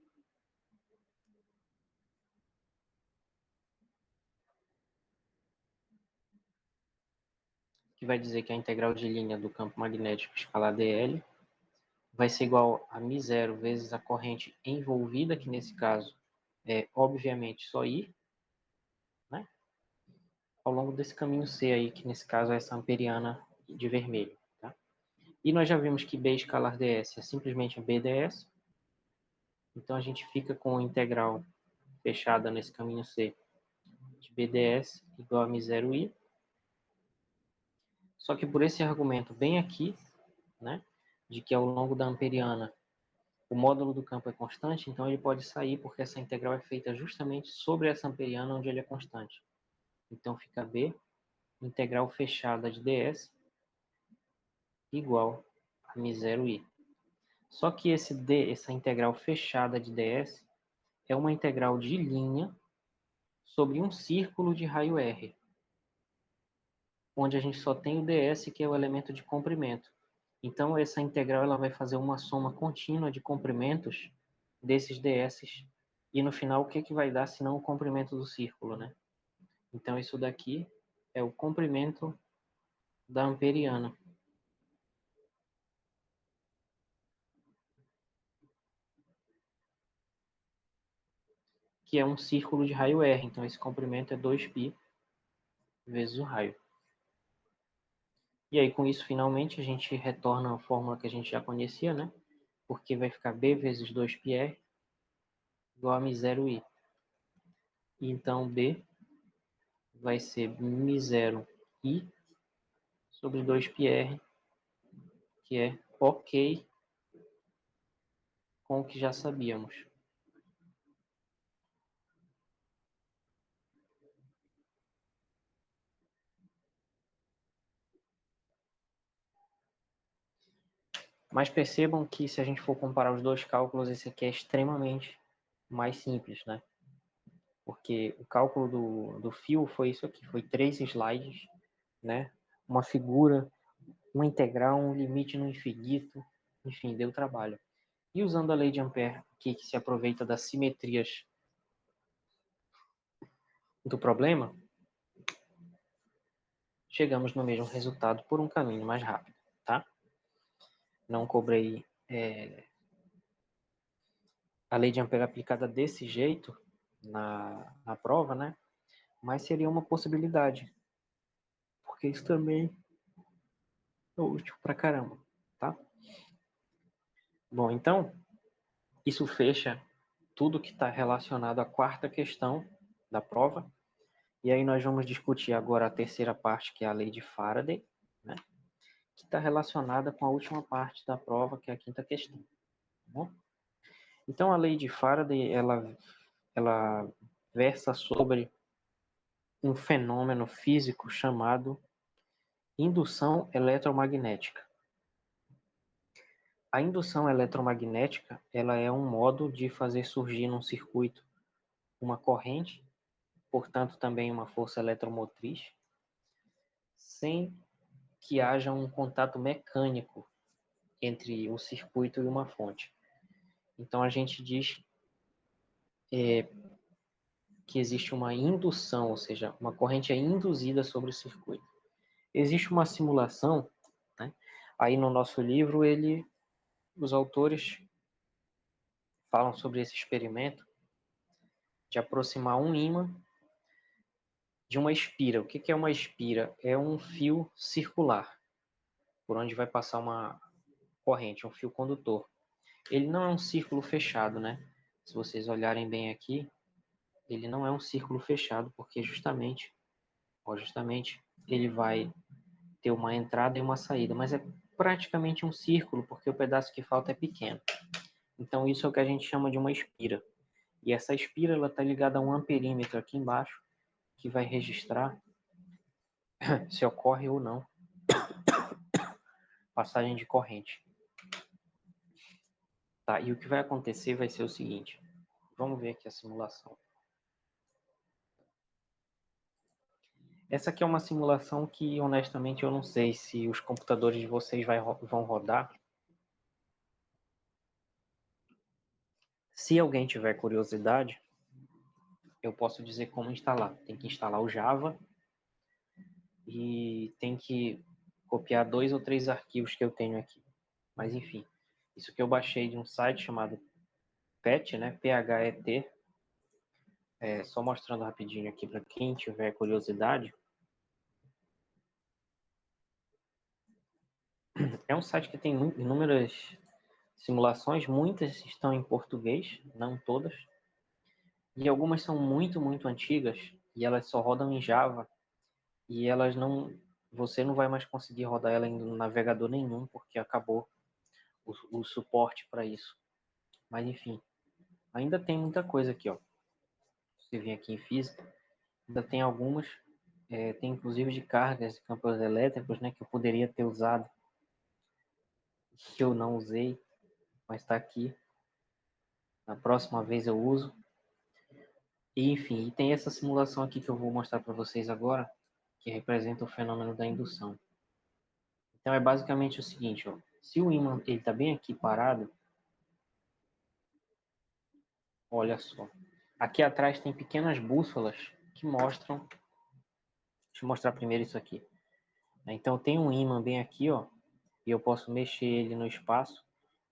que vai dizer que a integral de linha do campo magnético escalar dl vai ser igual a μ0 vezes a corrente envolvida, que nesse caso é obviamente só I, né? Ao longo desse caminho C aí, que nesse caso é essa amperiana de vermelho, tá? E nós já vimos que B escalar ds é simplesmente a BDS, então a gente fica com a integral fechada nesse caminho C de BDS igual a μ0I. Só que por esse argumento bem aqui, né, de que ao longo da amperiana o módulo do campo é constante, então ele pode sair porque essa integral é feita justamente sobre essa amperiana onde ele é constante. Então fica B, integral fechada de ds, igual a μ0i. Só que esse d, essa integral fechada de ds, é uma integral de linha sobre um círculo de raio R, onde a gente só tem o ds, que é o elemento de comprimento. Então, essa integral ela vai fazer uma soma contínua de comprimentos desses ds, e no final, o que, que vai dar, senão o comprimento do círculo, né? Então, isso daqui é o comprimento da amperiana, que é um círculo de raio R. Então, esse comprimento é 2π vezes o raio. E aí, com isso, finalmente, a gente retorna a fórmula que a gente já conhecia, né? Porque vai ficar B vezes 2πr igual a μ0i. Então, B vai ser μ0i sobre 2πr, que é ok com o que já sabíamos. Mas percebam que se a gente for comparar os dois cálculos, esse aqui é extremamente mais simples, né? Porque o cálculo do fio foi isso aqui, foi 3 slides, né? Uma figura, uma integral, um limite no infinito, enfim, deu trabalho. E usando a lei de Ampère, que se aproveita das simetrias do problema, chegamos no mesmo resultado por um caminho mais rápido, tá? Não cobrei a lei de Ampère aplicada desse jeito na prova, né? Mas seria uma possibilidade, porque isso também é útil pra caramba, tá? Bom, então, isso fecha tudo que está relacionado à quarta questão da prova. E aí nós vamos discutir agora a terceira parte, que é a lei de Faraday, né? Que está relacionada com a última parte da prova, que é a quinta questão. Tá bom? Então, a lei de Faraday, ela versa sobre um fenômeno físico chamado indução eletromagnética. A indução eletromagnética, ela é um modo de fazer surgir num circuito uma corrente, portanto também uma força eletromotriz, sem que haja um contato mecânico entre o circuito e uma fonte. Então a gente diz que existe uma indução, ou seja, uma corrente é induzida sobre o circuito. Existe uma simulação, né? Aí no nosso livro os autores falam sobre esse experimento de aproximar um ímã de uma espira. O que é uma espira? É um fio circular, por onde vai passar uma corrente, um fio condutor. Ele não é um círculo fechado, né? Se vocês olharem bem aqui, ele não é um círculo fechado, porque justamente ele vai ter uma entrada e uma saída, mas é praticamente um círculo, porque o pedaço que falta é pequeno. Então isso é o que a gente chama de uma espira. E essa espira ela está ligada a um amperímetro aqui embaixo, que vai registrar se ocorre ou não passagem de corrente. Tá, e o que vai acontecer vai ser o seguinte. Vamos ver aqui a simulação. Essa aqui é uma simulação que, honestamente, eu não sei se os computadores de vocês vão rodar. Se alguém tiver curiosidade, eu posso dizer como instalar. Tem que instalar o Java e tem que copiar 2 ou 3 arquivos que eu tenho aqui. Mas enfim, isso que eu baixei de um site chamado PET, né? PHET. Só mostrando rapidinho aqui para quem tiver curiosidade. É um site que tem inúmeras simulações, muitas estão em português, não todas. E algumas são muito, muito antigas e elas só rodam em Java e elas não, você não vai mais conseguir rodar ela em navegador nenhum porque acabou o suporte para isso. Mas enfim, ainda tem muita coisa aqui, ó. Você vem aqui em física, ainda tem algumas, tem inclusive de cargas de campos elétricos, né, que eu poderia ter usado, que eu não usei, mas está aqui. Na próxima vez eu uso. E, enfim, e tem essa simulação aqui que eu vou mostrar para vocês agora, que representa o fenômeno da indução. Então é basicamente o seguinte, ó, se o ímã está bem aqui parado, olha só, aqui atrás tem pequenas bússolas que mostram, deixa eu mostrar primeiro isso aqui. Então tem um ímã bem aqui, ó, e eu posso mexer ele no espaço,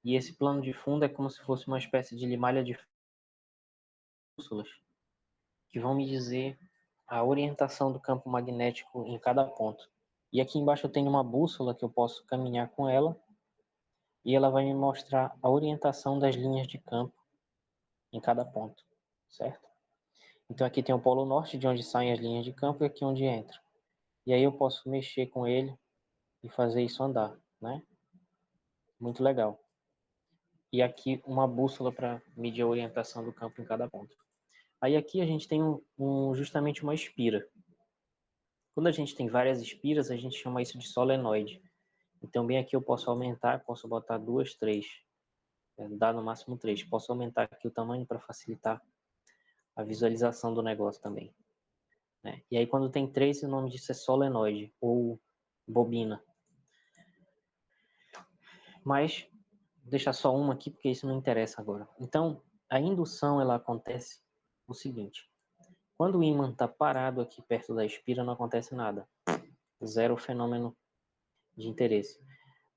e esse plano de fundo é como se fosse uma espécie de limalha de bússolas, que vão me dizer a orientação do campo magnético em cada ponto. E aqui embaixo eu tenho uma bússola que eu posso caminhar com ela e ela vai me mostrar a orientação das linhas de campo em cada ponto, certo? Então aqui tem o polo norte, de onde saem as linhas de campo, e aqui onde entra. E aí eu posso mexer com ele e fazer isso andar, né? Muito legal. E aqui uma bússola para medir a orientação do campo em cada ponto. Aí aqui a gente tem justamente uma espira. Quando a gente tem várias espiras, a gente chama isso de solenoide. Então, bem aqui eu posso aumentar, posso botar 2, 3, dá no máximo 3. Posso aumentar aqui o tamanho para facilitar a visualização do negócio também, né? E aí, quando tem 3, o nome disso é solenoide ou bobina. Mas, vou deixar só uma aqui, porque isso não interessa agora. Então, a indução, ela acontece o seguinte. Quando o ímã está parado aqui perto da espira, não acontece nada. Zero fenômeno de interesse.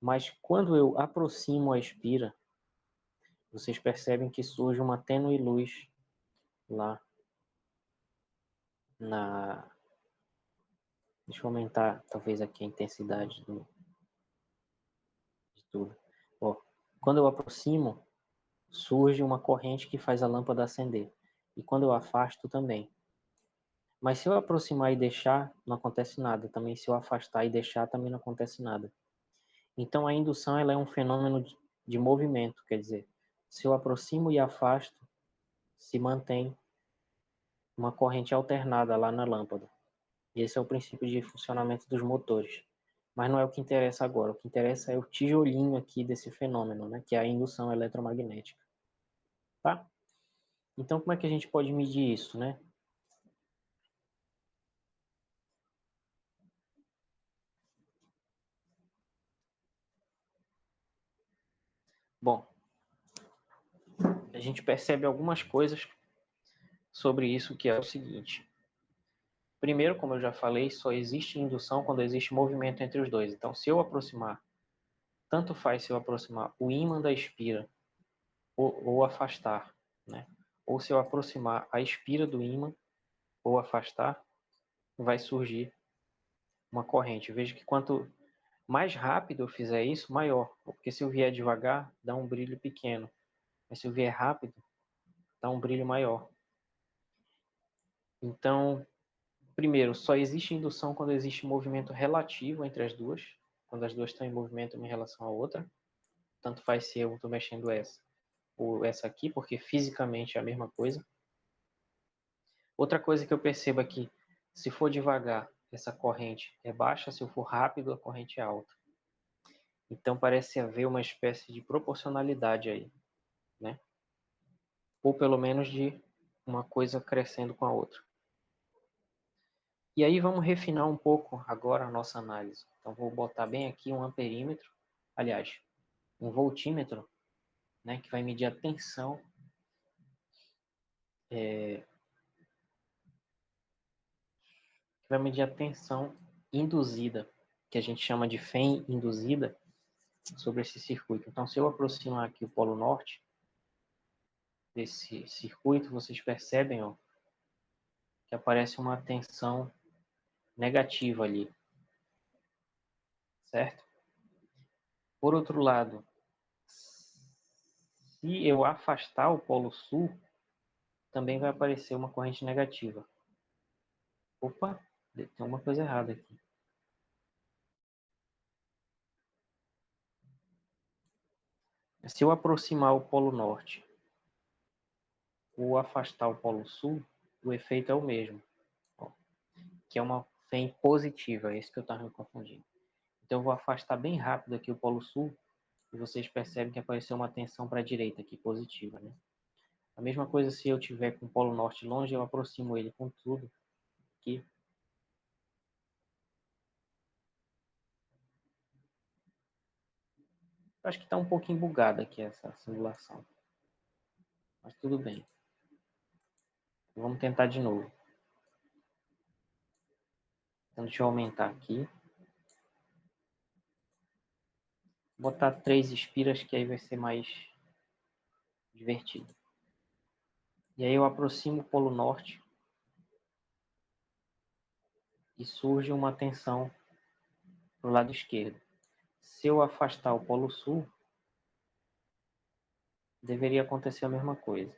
Mas quando eu aproximo a espira, vocês percebem que surge uma tênue luz lá na... Deixa eu aumentar talvez aqui a intensidade de tudo. Ó, quando eu aproximo, surge uma corrente que faz a lâmpada acender. E quando eu afasto também. Mas se eu aproximar e deixar, não acontece nada. Também se eu afastar e deixar, também não acontece nada. Então a indução ela é um fenômeno de movimento, quer dizer, se eu aproximo e afasto, se mantém uma corrente alternada lá na lâmpada. E esse é o princípio de funcionamento dos motores. Mas não é o que interessa agora. O que interessa é o tijolinho aqui desse fenômeno, né, que é a indução eletromagnética. Tá? Então, como é que a gente pode medir isso, né? Bom, a gente percebe algumas coisas sobre isso, que é o seguinte. Primeiro, como eu já falei, só existe indução quando existe movimento entre os dois. Então, se eu aproximar, tanto faz se eu aproximar o ímã da espira ou afastar, né? Ou se eu aproximar a espira do ímã ou afastar, vai surgir uma corrente. Veja que quanto mais rápido eu fizer isso, maior. Porque se eu vier devagar, dá um brilho pequeno. Mas se eu vier rápido, dá um brilho maior. Então, primeiro, só existe indução quando existe movimento relativo entre as duas. Quando as duas estão em movimento em relação à outra. Tanto faz se eu estou mexendo essa ou essa aqui, porque fisicamente é a mesma coisa. Outra coisa que eu percebo aqui, se for devagar, essa corrente é baixa, se eu for rápido, a corrente é alta. Então parece haver uma espécie de proporcionalidade aí, né? Ou pelo menos de uma coisa crescendo com a outra. E aí vamos refinar um pouco agora a nossa análise. Então vou botar bem aqui um amperímetro, aliás, um voltímetro, né, que vai medir a tensão induzida. que a gente chama de FEM induzida sobre esse circuito. Então, se eu aproximar aqui o polo norte desse circuito, vocês percebem, ó, que aparece uma tensão negativa ali, certo? Por outro lado, se eu afastar o polo sul, também vai aparecer uma corrente negativa. Opa, tem uma coisa errada aqui. Se eu aproximar o polo norte ou afastar o polo sul, o efeito é o mesmo, ó, que é uma FEM positiva, é isso que eu estava me confundindo. Então eu vou afastar bem rápido aqui o polo sul e vocês percebem que apareceu uma tensão para a direita aqui, positiva, né? A mesma coisa se eu tiver com o polo norte longe, eu aproximo ele com tudo aqui. Acho que está um pouquinho bugada aqui essa simulação, mas tudo bem. Vamos tentar de novo. Então deixa eu aumentar aqui. Vou botar 3 espiras que aí vai ser mais divertido. E aí eu aproximo o polo norte e surge uma tensão para o lado esquerdo. Se eu afastar o polo sul, deveria acontecer a mesma coisa.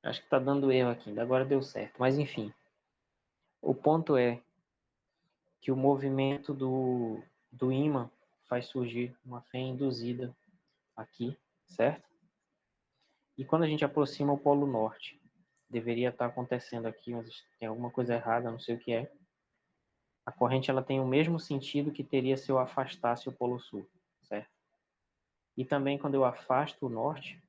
Acho que está dando erro aqui, ainda agora deu certo. Mas enfim, o ponto é que o movimento do ímã faz surgir uma fé induzida aqui, certo? E quando a gente aproxima o polo norte, deveria estar acontecendo aqui, mas tem alguma coisa errada, não sei o que é. A corrente ela tem o mesmo sentido que teria se eu afastasse o polo sul, certo? E também quando eu afasto o norte,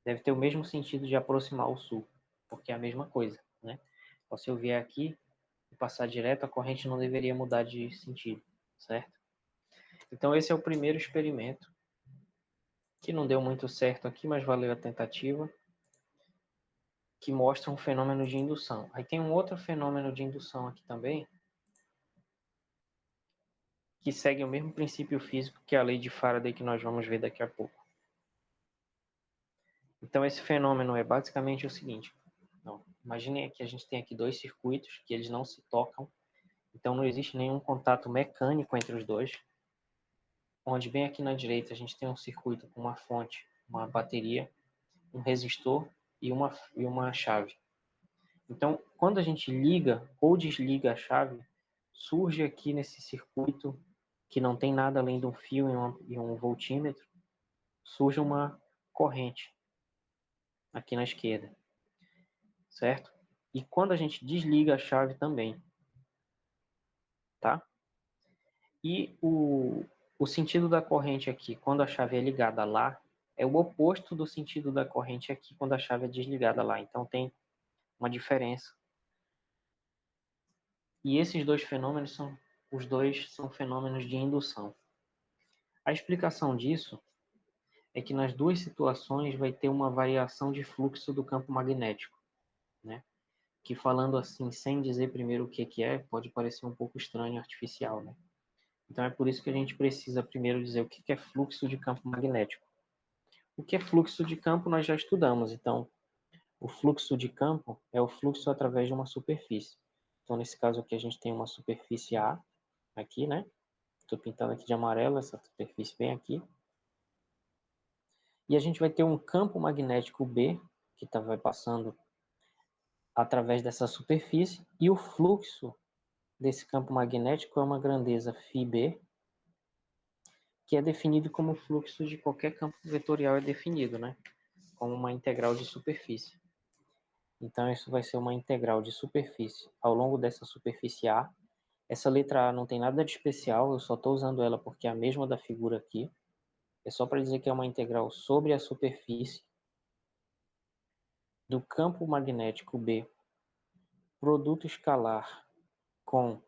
deve ter o mesmo sentido de aproximar o sul, porque é a mesma coisa, né? Então, se eu vier aqui e passar direto, a corrente não deveria mudar de sentido, certo? Então esse é o primeiro experimento, que não deu muito certo aqui, mas valeu a tentativa, que mostra um fenômeno de indução. Aí tem um outro fenômeno de indução aqui também, que segue o mesmo princípio físico que a lei de Faraday que nós vamos ver daqui a pouco. Então esse fenômeno é basicamente o seguinte. Não, imaginem que a gente tem aqui dois circuitos que eles não se tocam, então não existe nenhum contato mecânico entre os dois. Onde bem aqui na direita a gente tem um circuito com uma fonte, uma bateria, um resistor e uma chave. Então, quando a gente liga ou desliga a chave, surge aqui nesse circuito, que não tem nada além de um fio e um voltímetro, surge uma corrente aqui na esquerda, certo? E quando a gente desliga a chave também, tá? E o sentido da corrente aqui, quando a chave é ligada lá, é o oposto do sentido da corrente aqui quando a chave é desligada lá. Então tem uma diferença. E esses dois fenômenos os dois são fenômenos de indução. A explicação disso é que nas duas situações vai ter uma variação de fluxo do campo magnético, né? Que falando assim, sem dizer primeiro o que é, pode parecer um pouco estranho e artificial, né? Então é por isso que a gente precisa primeiro dizer o que é fluxo de campo magnético. O que é fluxo de campo nós já estudamos, então o fluxo de campo é o fluxo através de uma superfície. Então nesse caso aqui a gente tem uma superfície A, aqui, né? Estou pintando aqui de amarelo essa superfície bem aqui. E a gente vai ter um campo magnético B, que vai passando através dessa superfície, e o fluxo desse campo magnético é uma grandeza φB, que é definido como o fluxo de qualquer campo vetorial é definido, né? Como uma integral de superfície. Então isso vai ser uma integral de superfície ao longo dessa superfície A. Essa letra A não tem nada de especial, eu só estou usando ela porque é a mesma da figura aqui. É só para dizer que é uma integral sobre a superfície do campo magnético B, produto escalar com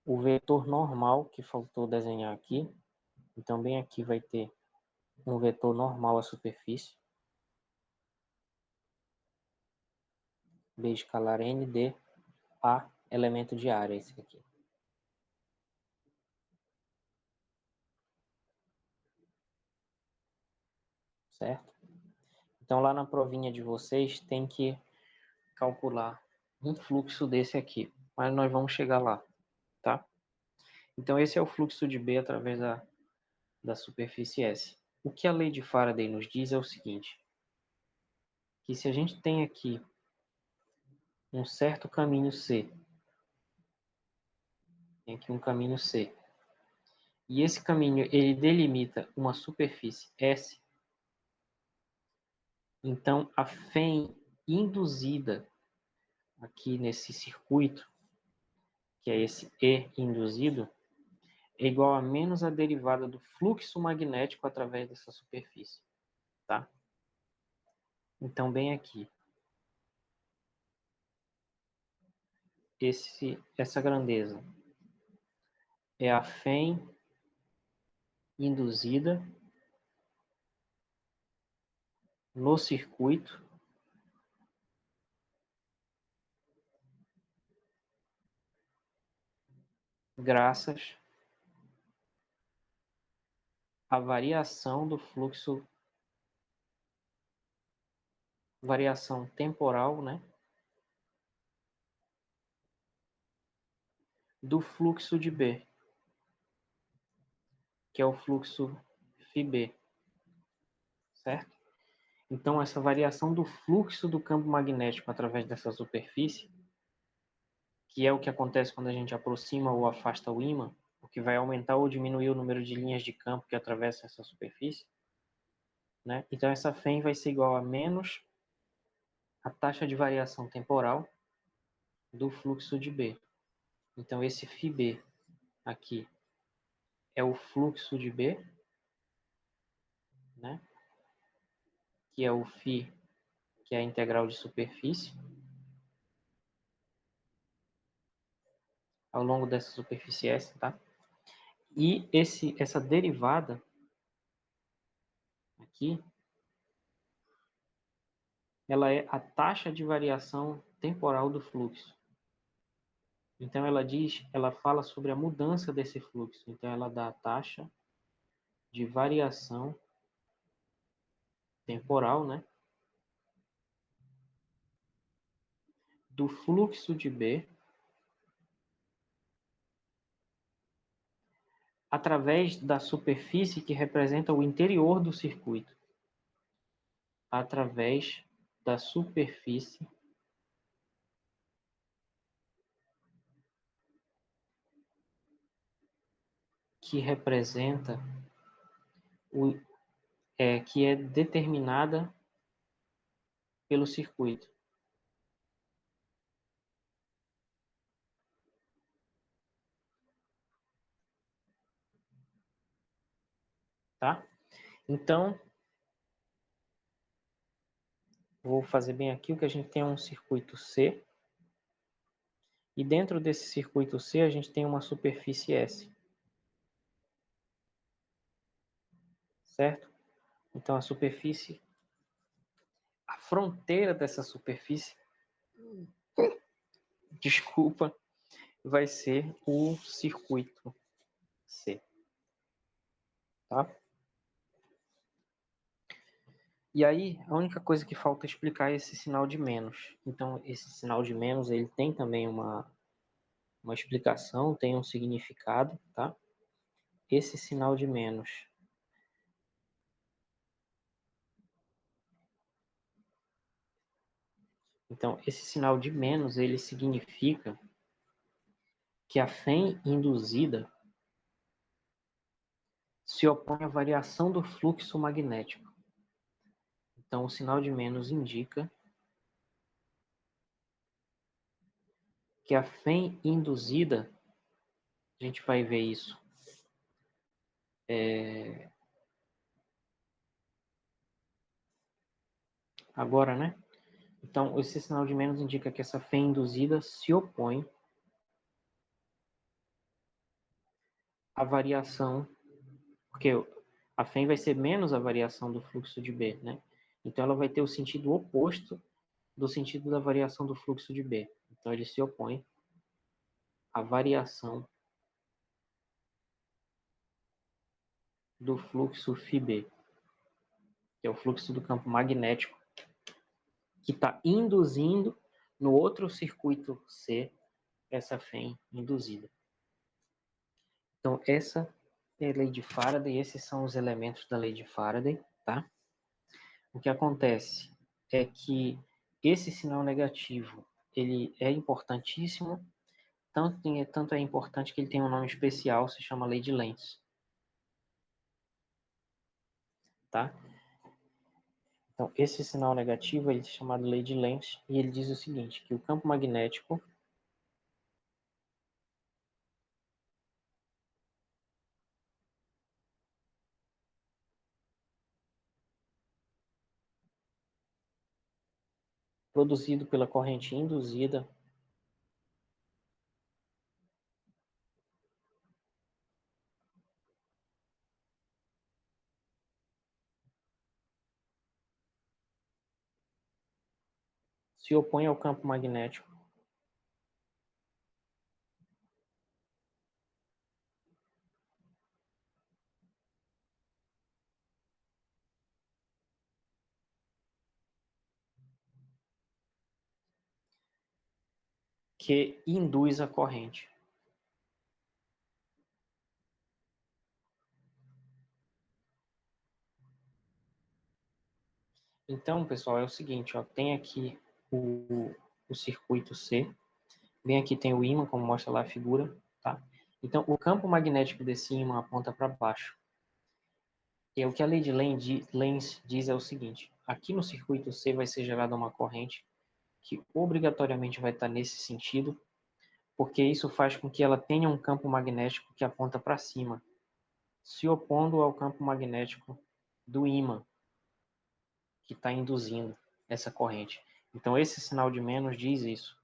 o vetor normal, que faltou desenhar aqui. Então, bem aqui vai ter um vetor normal à superfície. B escalar N de A elemento de área, esse aqui. Certo? Então, lá na provinha de vocês, tem que calcular um fluxo desse aqui. Mas nós vamos chegar lá, tá? Então, esse é o fluxo de B através da superfície S. O que a lei de Faraday nos diz é o seguinte, que se a gente tem aqui um certo caminho C, tem aqui um caminho C, e esse caminho ele delimita uma superfície S, então a Fem induzida aqui nesse circuito, que é esse E induzido, é igual a menos a derivada do fluxo magnético através dessa superfície, tá? Então, bem aqui, essa grandeza é a Fem induzida no circuito graças à variação do fluxo, variação temporal, né, do fluxo de B, que é o fluxo φB, certo? Então, essa variação do fluxo do campo magnético através dessa superfície, que é o que acontece quando a gente aproxima ou afasta o ímã, o que vai aumentar ou diminuir o número de linhas de campo que atravessam essa superfície, né? Então, essa Fem vai ser igual a menos a taxa de variação temporal do fluxo de B. Então, esse φB aqui é o fluxo de B, né? Que é o φ, que é a integral de superfície, ao longo dessa superfície S, tá? E essa derivada aqui, ela é a taxa de variação temporal do fluxo. Então ela fala sobre a mudança desse fluxo. Então ela dá a taxa de variação temporal, né, do fluxo de B através da superfície que representa o interior do circuito. Através da superfície que representa que é determinada pelo circuito, tá? Então, vou fazer bem aqui o que a gente tem um circuito C, e dentro desse circuito C a gente tem uma superfície S, certo? Então a superfície, a fronteira dessa superfície, desculpa, vai ser o circuito C, tá? E aí, a única coisa que falta explicar é esse sinal de menos. Então, esse sinal de menos, ele tem também uma explicação, tem um significado, tá? Esse sinal de menos, então, esse sinal de menos, ele significa que a Fem induzida se opõe à variação do fluxo magnético. Então, o sinal de menos indica que a Fem induzida, a gente vai ver isso agora, né? Então, esse sinal de menos indica que essa Fem induzida se opõe à variação, porque a Fem vai ser menos a variação do fluxo de B, né? Então, ela vai ter o sentido oposto do sentido da variação do fluxo de B. Então, ele se opõe à variação do fluxo φB, que é o fluxo do campo magnético, que está induzindo no outro circuito C essa FEM induzida. Então, essa é a lei de Faraday, esses são os elementos da lei de Faraday, tá? O que acontece é que esse sinal negativo, ele é importantíssimo, tanto é importante que ele tem um nome especial, se chama lei de Lenz, tá? Então, esse sinal negativo ele é chamado lei de Lenz e ele diz o seguinte, que o campo magnético produzido pela corrente induzida se opõe ao campo magnético que induz a corrente. Então, pessoal, é o seguinte, ó, tem aqui o circuito C, bem aqui tem o ímã, como mostra lá a figura, tá? Então, o campo magnético desse ímã aponta para baixo. E o que a lei de Lenz diz é o seguinte, aqui no circuito C vai ser gerada uma corrente que obrigatoriamente vai estar nesse sentido, porque isso faz com que ela tenha um campo magnético que aponta para cima, se opondo ao campo magnético do ímã, que está induzindo essa corrente. Então, esse sinal de menos diz isso.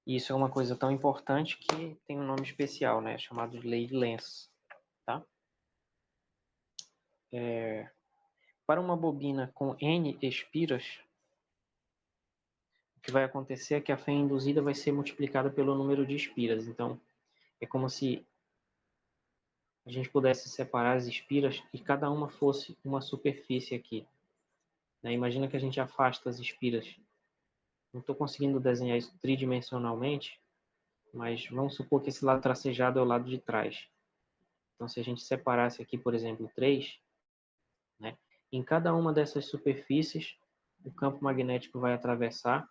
E isso é uma coisa tão importante que tem um nome especial, né? Chamado de lei de Lenz. Tá? Para uma bobina com N espiras, o que vai acontecer é que a fé induzida vai ser multiplicada pelo número de espiras. Então, é como se a gente pudesse separar as espiras e cada uma fosse uma superfície aqui. Né? Imagina que a gente afasta as espiras. Não estou conseguindo desenhar isso tridimensionalmente, mas vamos supor que esse lado tracejado é o lado de trás. Então, se a gente separasse aqui, por exemplo, 3, né, em cada uma dessas superfícies, o campo magnético vai atravessar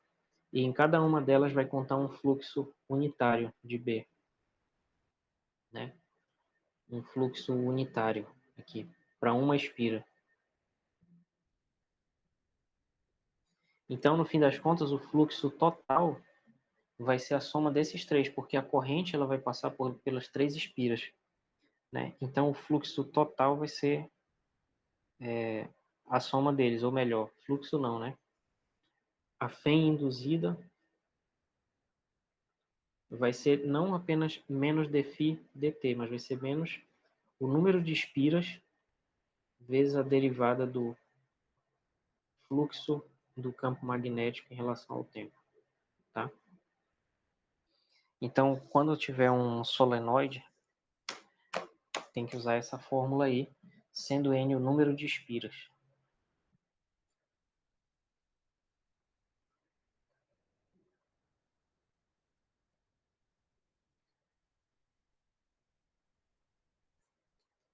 e em cada uma delas vai contar um fluxo unitário de B. Né? Um fluxo unitário aqui, para uma espira. Então, no fim das contas, o fluxo total vai ser a soma desses três, porque a corrente ela vai passar pelas 3 espiras. Né? Então, o fluxo total vai ser a soma deles, ou melhor, fluxo não, né? A FEM induzida vai ser não apenas menos dφ dt, mas vai ser menos o número de espiras vezes a derivada do fluxo do campo magnético em relação ao tempo. Tá? Então, quando tiver um solenoide, tem que usar essa fórmula aí, sendo n o número de espiras.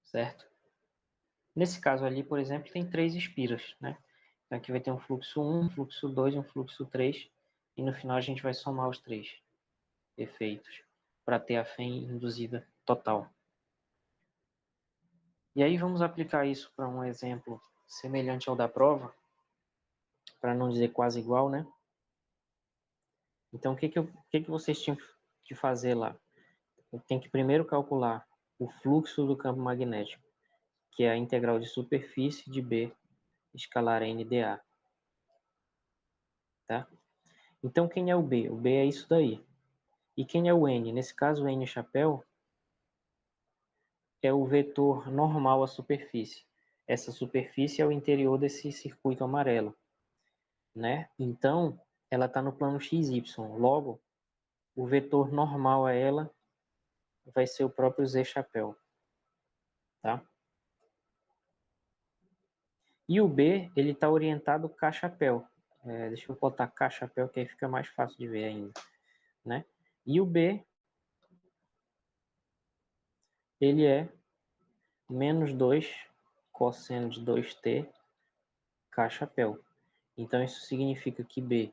Certo? Nesse caso ali, por exemplo, tem 3 espiras, né? Então aqui vai ter um fluxo 1, um fluxo 2 e um fluxo 3, e no final a gente vai somar os 3 efeitos para ter a FEM induzida total. E aí vamos aplicar isso para um exemplo semelhante ao da prova, para não dizer quase igual, né? Então o que vocês tinham que fazer lá? Tem que primeiro calcular o fluxo do campo magnético, que é a integral de superfície de B escalar n dA. Tá? Então, quem é o B? O B é isso daí. E quem é o N? Nesse caso, o N chapéu é o vetor normal à superfície. Essa superfície é o interior desse circuito amarelo. né? Então, ela está no plano XY. Logo, o vetor normal a ela vai ser o próprio Z chapéu, tá? E o B, ele está orientado K chapéu. Deixa eu botar K chapéu, que aí fica mais fácil de ver ainda, né? E o B, ele é menos 2 cosseno de 2t K chapéu. Então, isso significa que B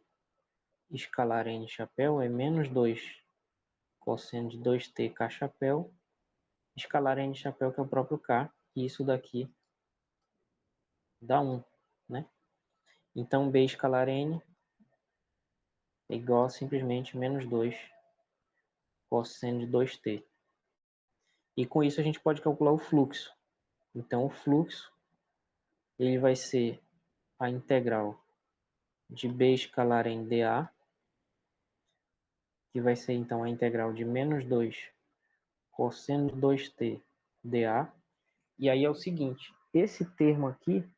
escalar N chapéu é menos 2 cosseno de 2t K chapéu, escalar N chapéu, que é o próprio K, e isso daqui dá 1, né? Então, B escalar N é igual a simplesmente menos 2 cosseno de 2t. E com isso a gente pode calcular o fluxo. Então, o fluxo ele vai ser a integral de B escalar em dA, que vai ser então a integral de menos 2 cosseno de 2t dA. E aí é o seguinte, esse termo aqui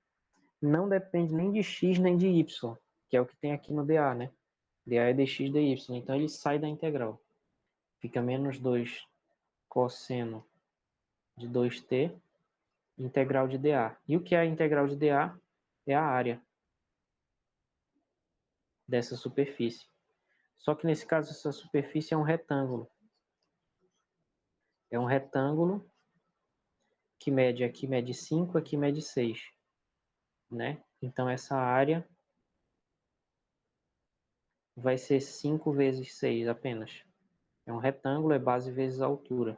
não depende nem de x nem de y, que é o que tem aqui no dA, né? dA é dx dy, então ele sai da integral. Fica menos 2 cosseno de 2t, integral de dA. E o que é a integral de dA? É a área dessa superfície. Só que nesse caso essa superfície é um retângulo. É um retângulo que mede, aqui mede 5, aqui mede 6, né? Então essa área vai ser 5 vezes 6 apenas. É um retângulo, é base vezes a altura,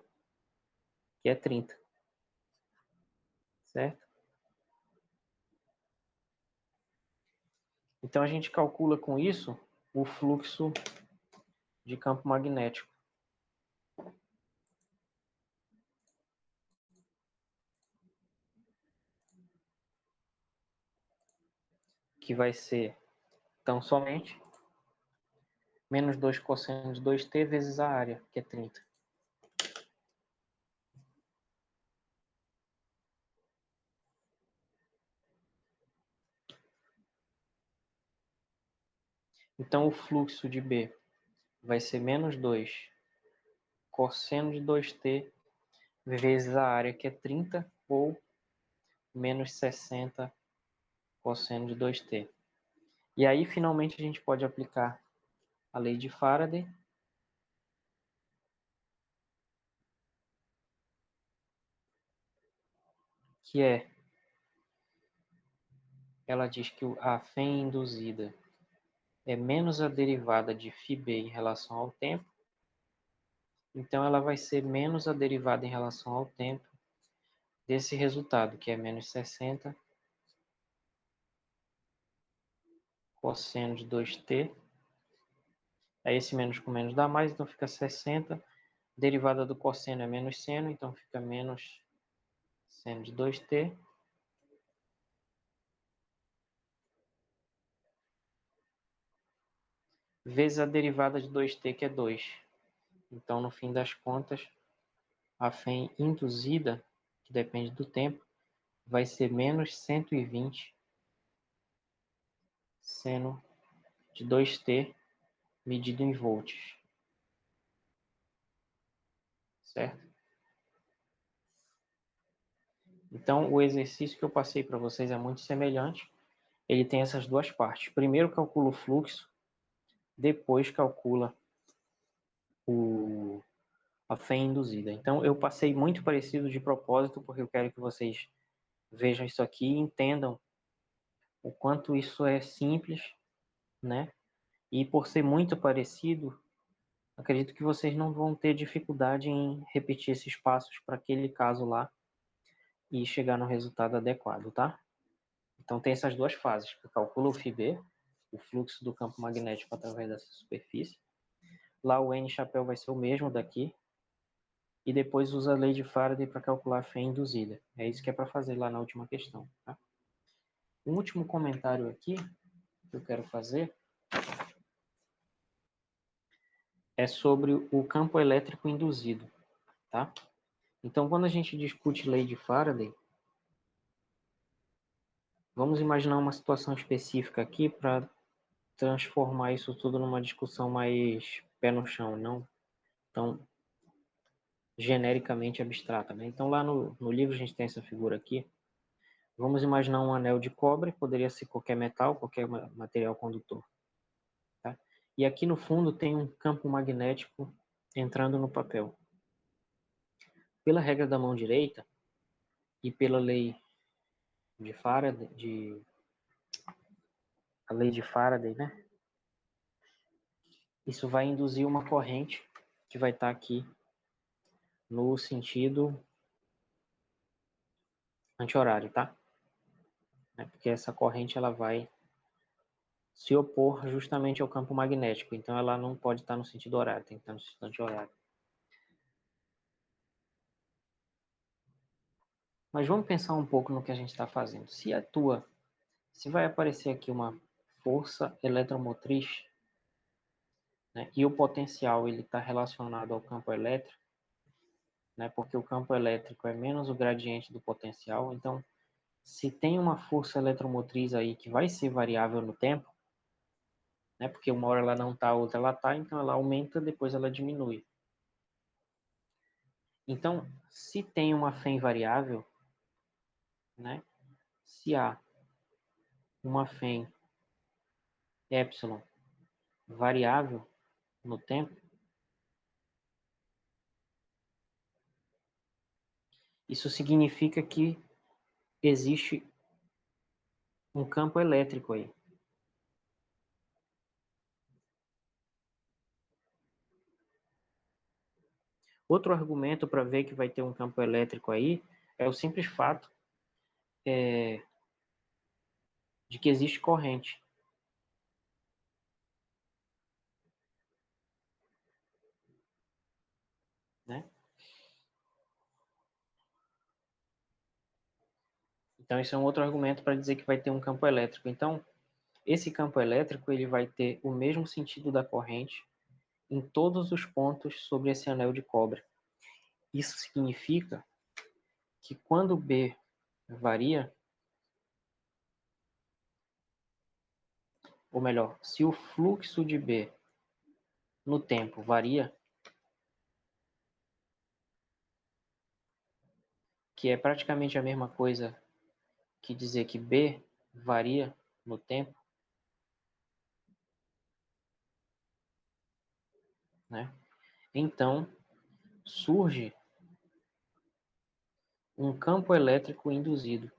que é 30, certo? Então a gente calcula com isso o fluxo de campo magnético, que vai ser tão somente menos 2 cosseno de 2t vezes a área, que é 30. Então o fluxo de B vai ser menos 2 cosseno de 2t vezes a área, que é 30, ou menos 60 cosseno de 2t. E aí, finalmente, a gente pode aplicar a lei de Faraday, que ela diz que a fém induzida é menos a derivada de φb em relação ao tempo, então ela vai ser menos a derivada em relação ao tempo desse resultado, que é menos 60 cosseno de 2t. Aí esse menos com menos dá mais, então fica 60. Derivada do cosseno é menos seno, então fica menos seno de 2t. Vezes a derivada de 2t, que é 2. Então, no fim das contas, a fém induzida, que depende do tempo, vai ser menos 120 seno de 2t medido em volts, certo? Então, o exercício que eu passei para vocês é muito semelhante. Ele tem essas duas partes. Primeiro calcula o fluxo, depois calcula a fém induzida. Então, eu passei muito parecido de propósito, porque eu quero que vocês vejam isso aqui e entendam o quanto isso é simples, né? E por ser muito parecido, acredito que vocês não vão ter dificuldade em repetir esses passos para aquele caso lá e chegar no resultado adequado, tá? Então tem essas duas fases, que calcula o φb, o fluxo do campo magnético através dessa superfície. Lá o N chapéu vai ser o mesmo daqui, e depois usa a lei de Faraday para calcular a fém induzida. É isso que é para fazer lá na última questão, tá? O último comentário aqui que eu quero fazer é sobre o campo elétrico induzido, tá? Então, quando a gente discute lei de Faraday, vamos imaginar uma situação específica aqui para transformar isso tudo numa discussão mais pé no chão, não tão genericamente abstrata, né? Então, lá no livro a gente tem essa figura aqui. Vamos imaginar um anel de cobre, poderia ser qualquer metal, qualquer material condutor. Tá? E aqui no fundo tem um campo magnético entrando no papel. Pela regra da mão direita e pela lei de Faraday, a lei de Faraday, né? Isso vai induzir uma corrente que vai estar aqui no sentido anti-horário, tá? Porque essa corrente ela vai se opor justamente ao campo magnético, então ela não pode estar no sentido horário, tem que estar no sentido anti-horário. Mas vamos pensar um pouco no que a gente está fazendo. Se vai aparecer aqui uma força eletromotriz, né, e o potencial ele está relacionado ao campo elétrico, né, porque o campo elétrico é menos o gradiente do potencial, então se tem uma força eletromotriz aí que vai ser variável no tempo, né, porque uma hora ela não está, outra ela está, então ela aumenta, depois ela diminui. Então, se tem uma fé variável, né, se há uma fé epsilon variável no tempo, isso significa que existe um campo elétrico aí. Outro argumento para ver que vai ter um campo elétrico aí é o simples fato de que existe corrente. Né? Então, isso é um outro argumento para dizer que vai ter um campo elétrico. Então, esse campo elétrico ele vai ter o mesmo sentido da corrente em todos os pontos sobre esse anel de cobre. Isso significa que quando B varia, ou melhor, se o fluxo de B no tempo varia, que é praticamente a mesma coisa que dizer que B varia no tempo, né? Então surge um campo elétrico induzido.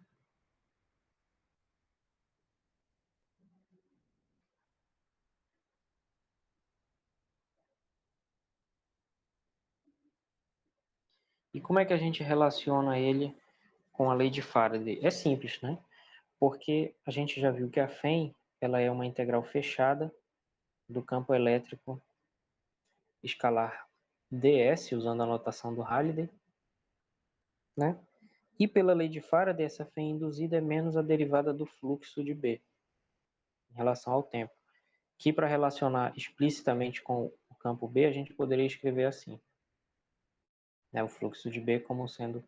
E como é que a gente relaciona ele com a lei de Faraday? É simples, né? Porque a gente já viu que a FEM ela é uma integral fechada do campo elétrico escalar ds, usando a notação do Halliday, né? E pela lei de Faraday, essa FEM induzida é menos a derivada do fluxo de B em relação ao tempo, que para relacionar explicitamente com o campo B, a gente poderia escrever assim, né? O fluxo de B como sendo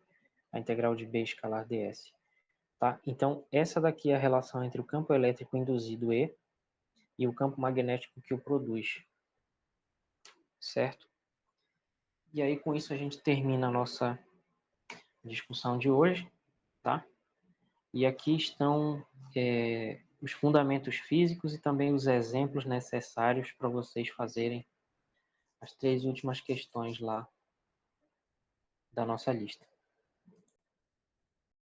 a integral de B escalar ds. Tá? Então, essa daqui é a relação entre o campo elétrico induzido e o campo magnético que o produz. Certo? E aí, com isso, a gente termina a nossa discussão de hoje. Tá? E aqui estão os fundamentos físicos e também os exemplos necessários para vocês fazerem as 3 últimas questões lá da nossa lista.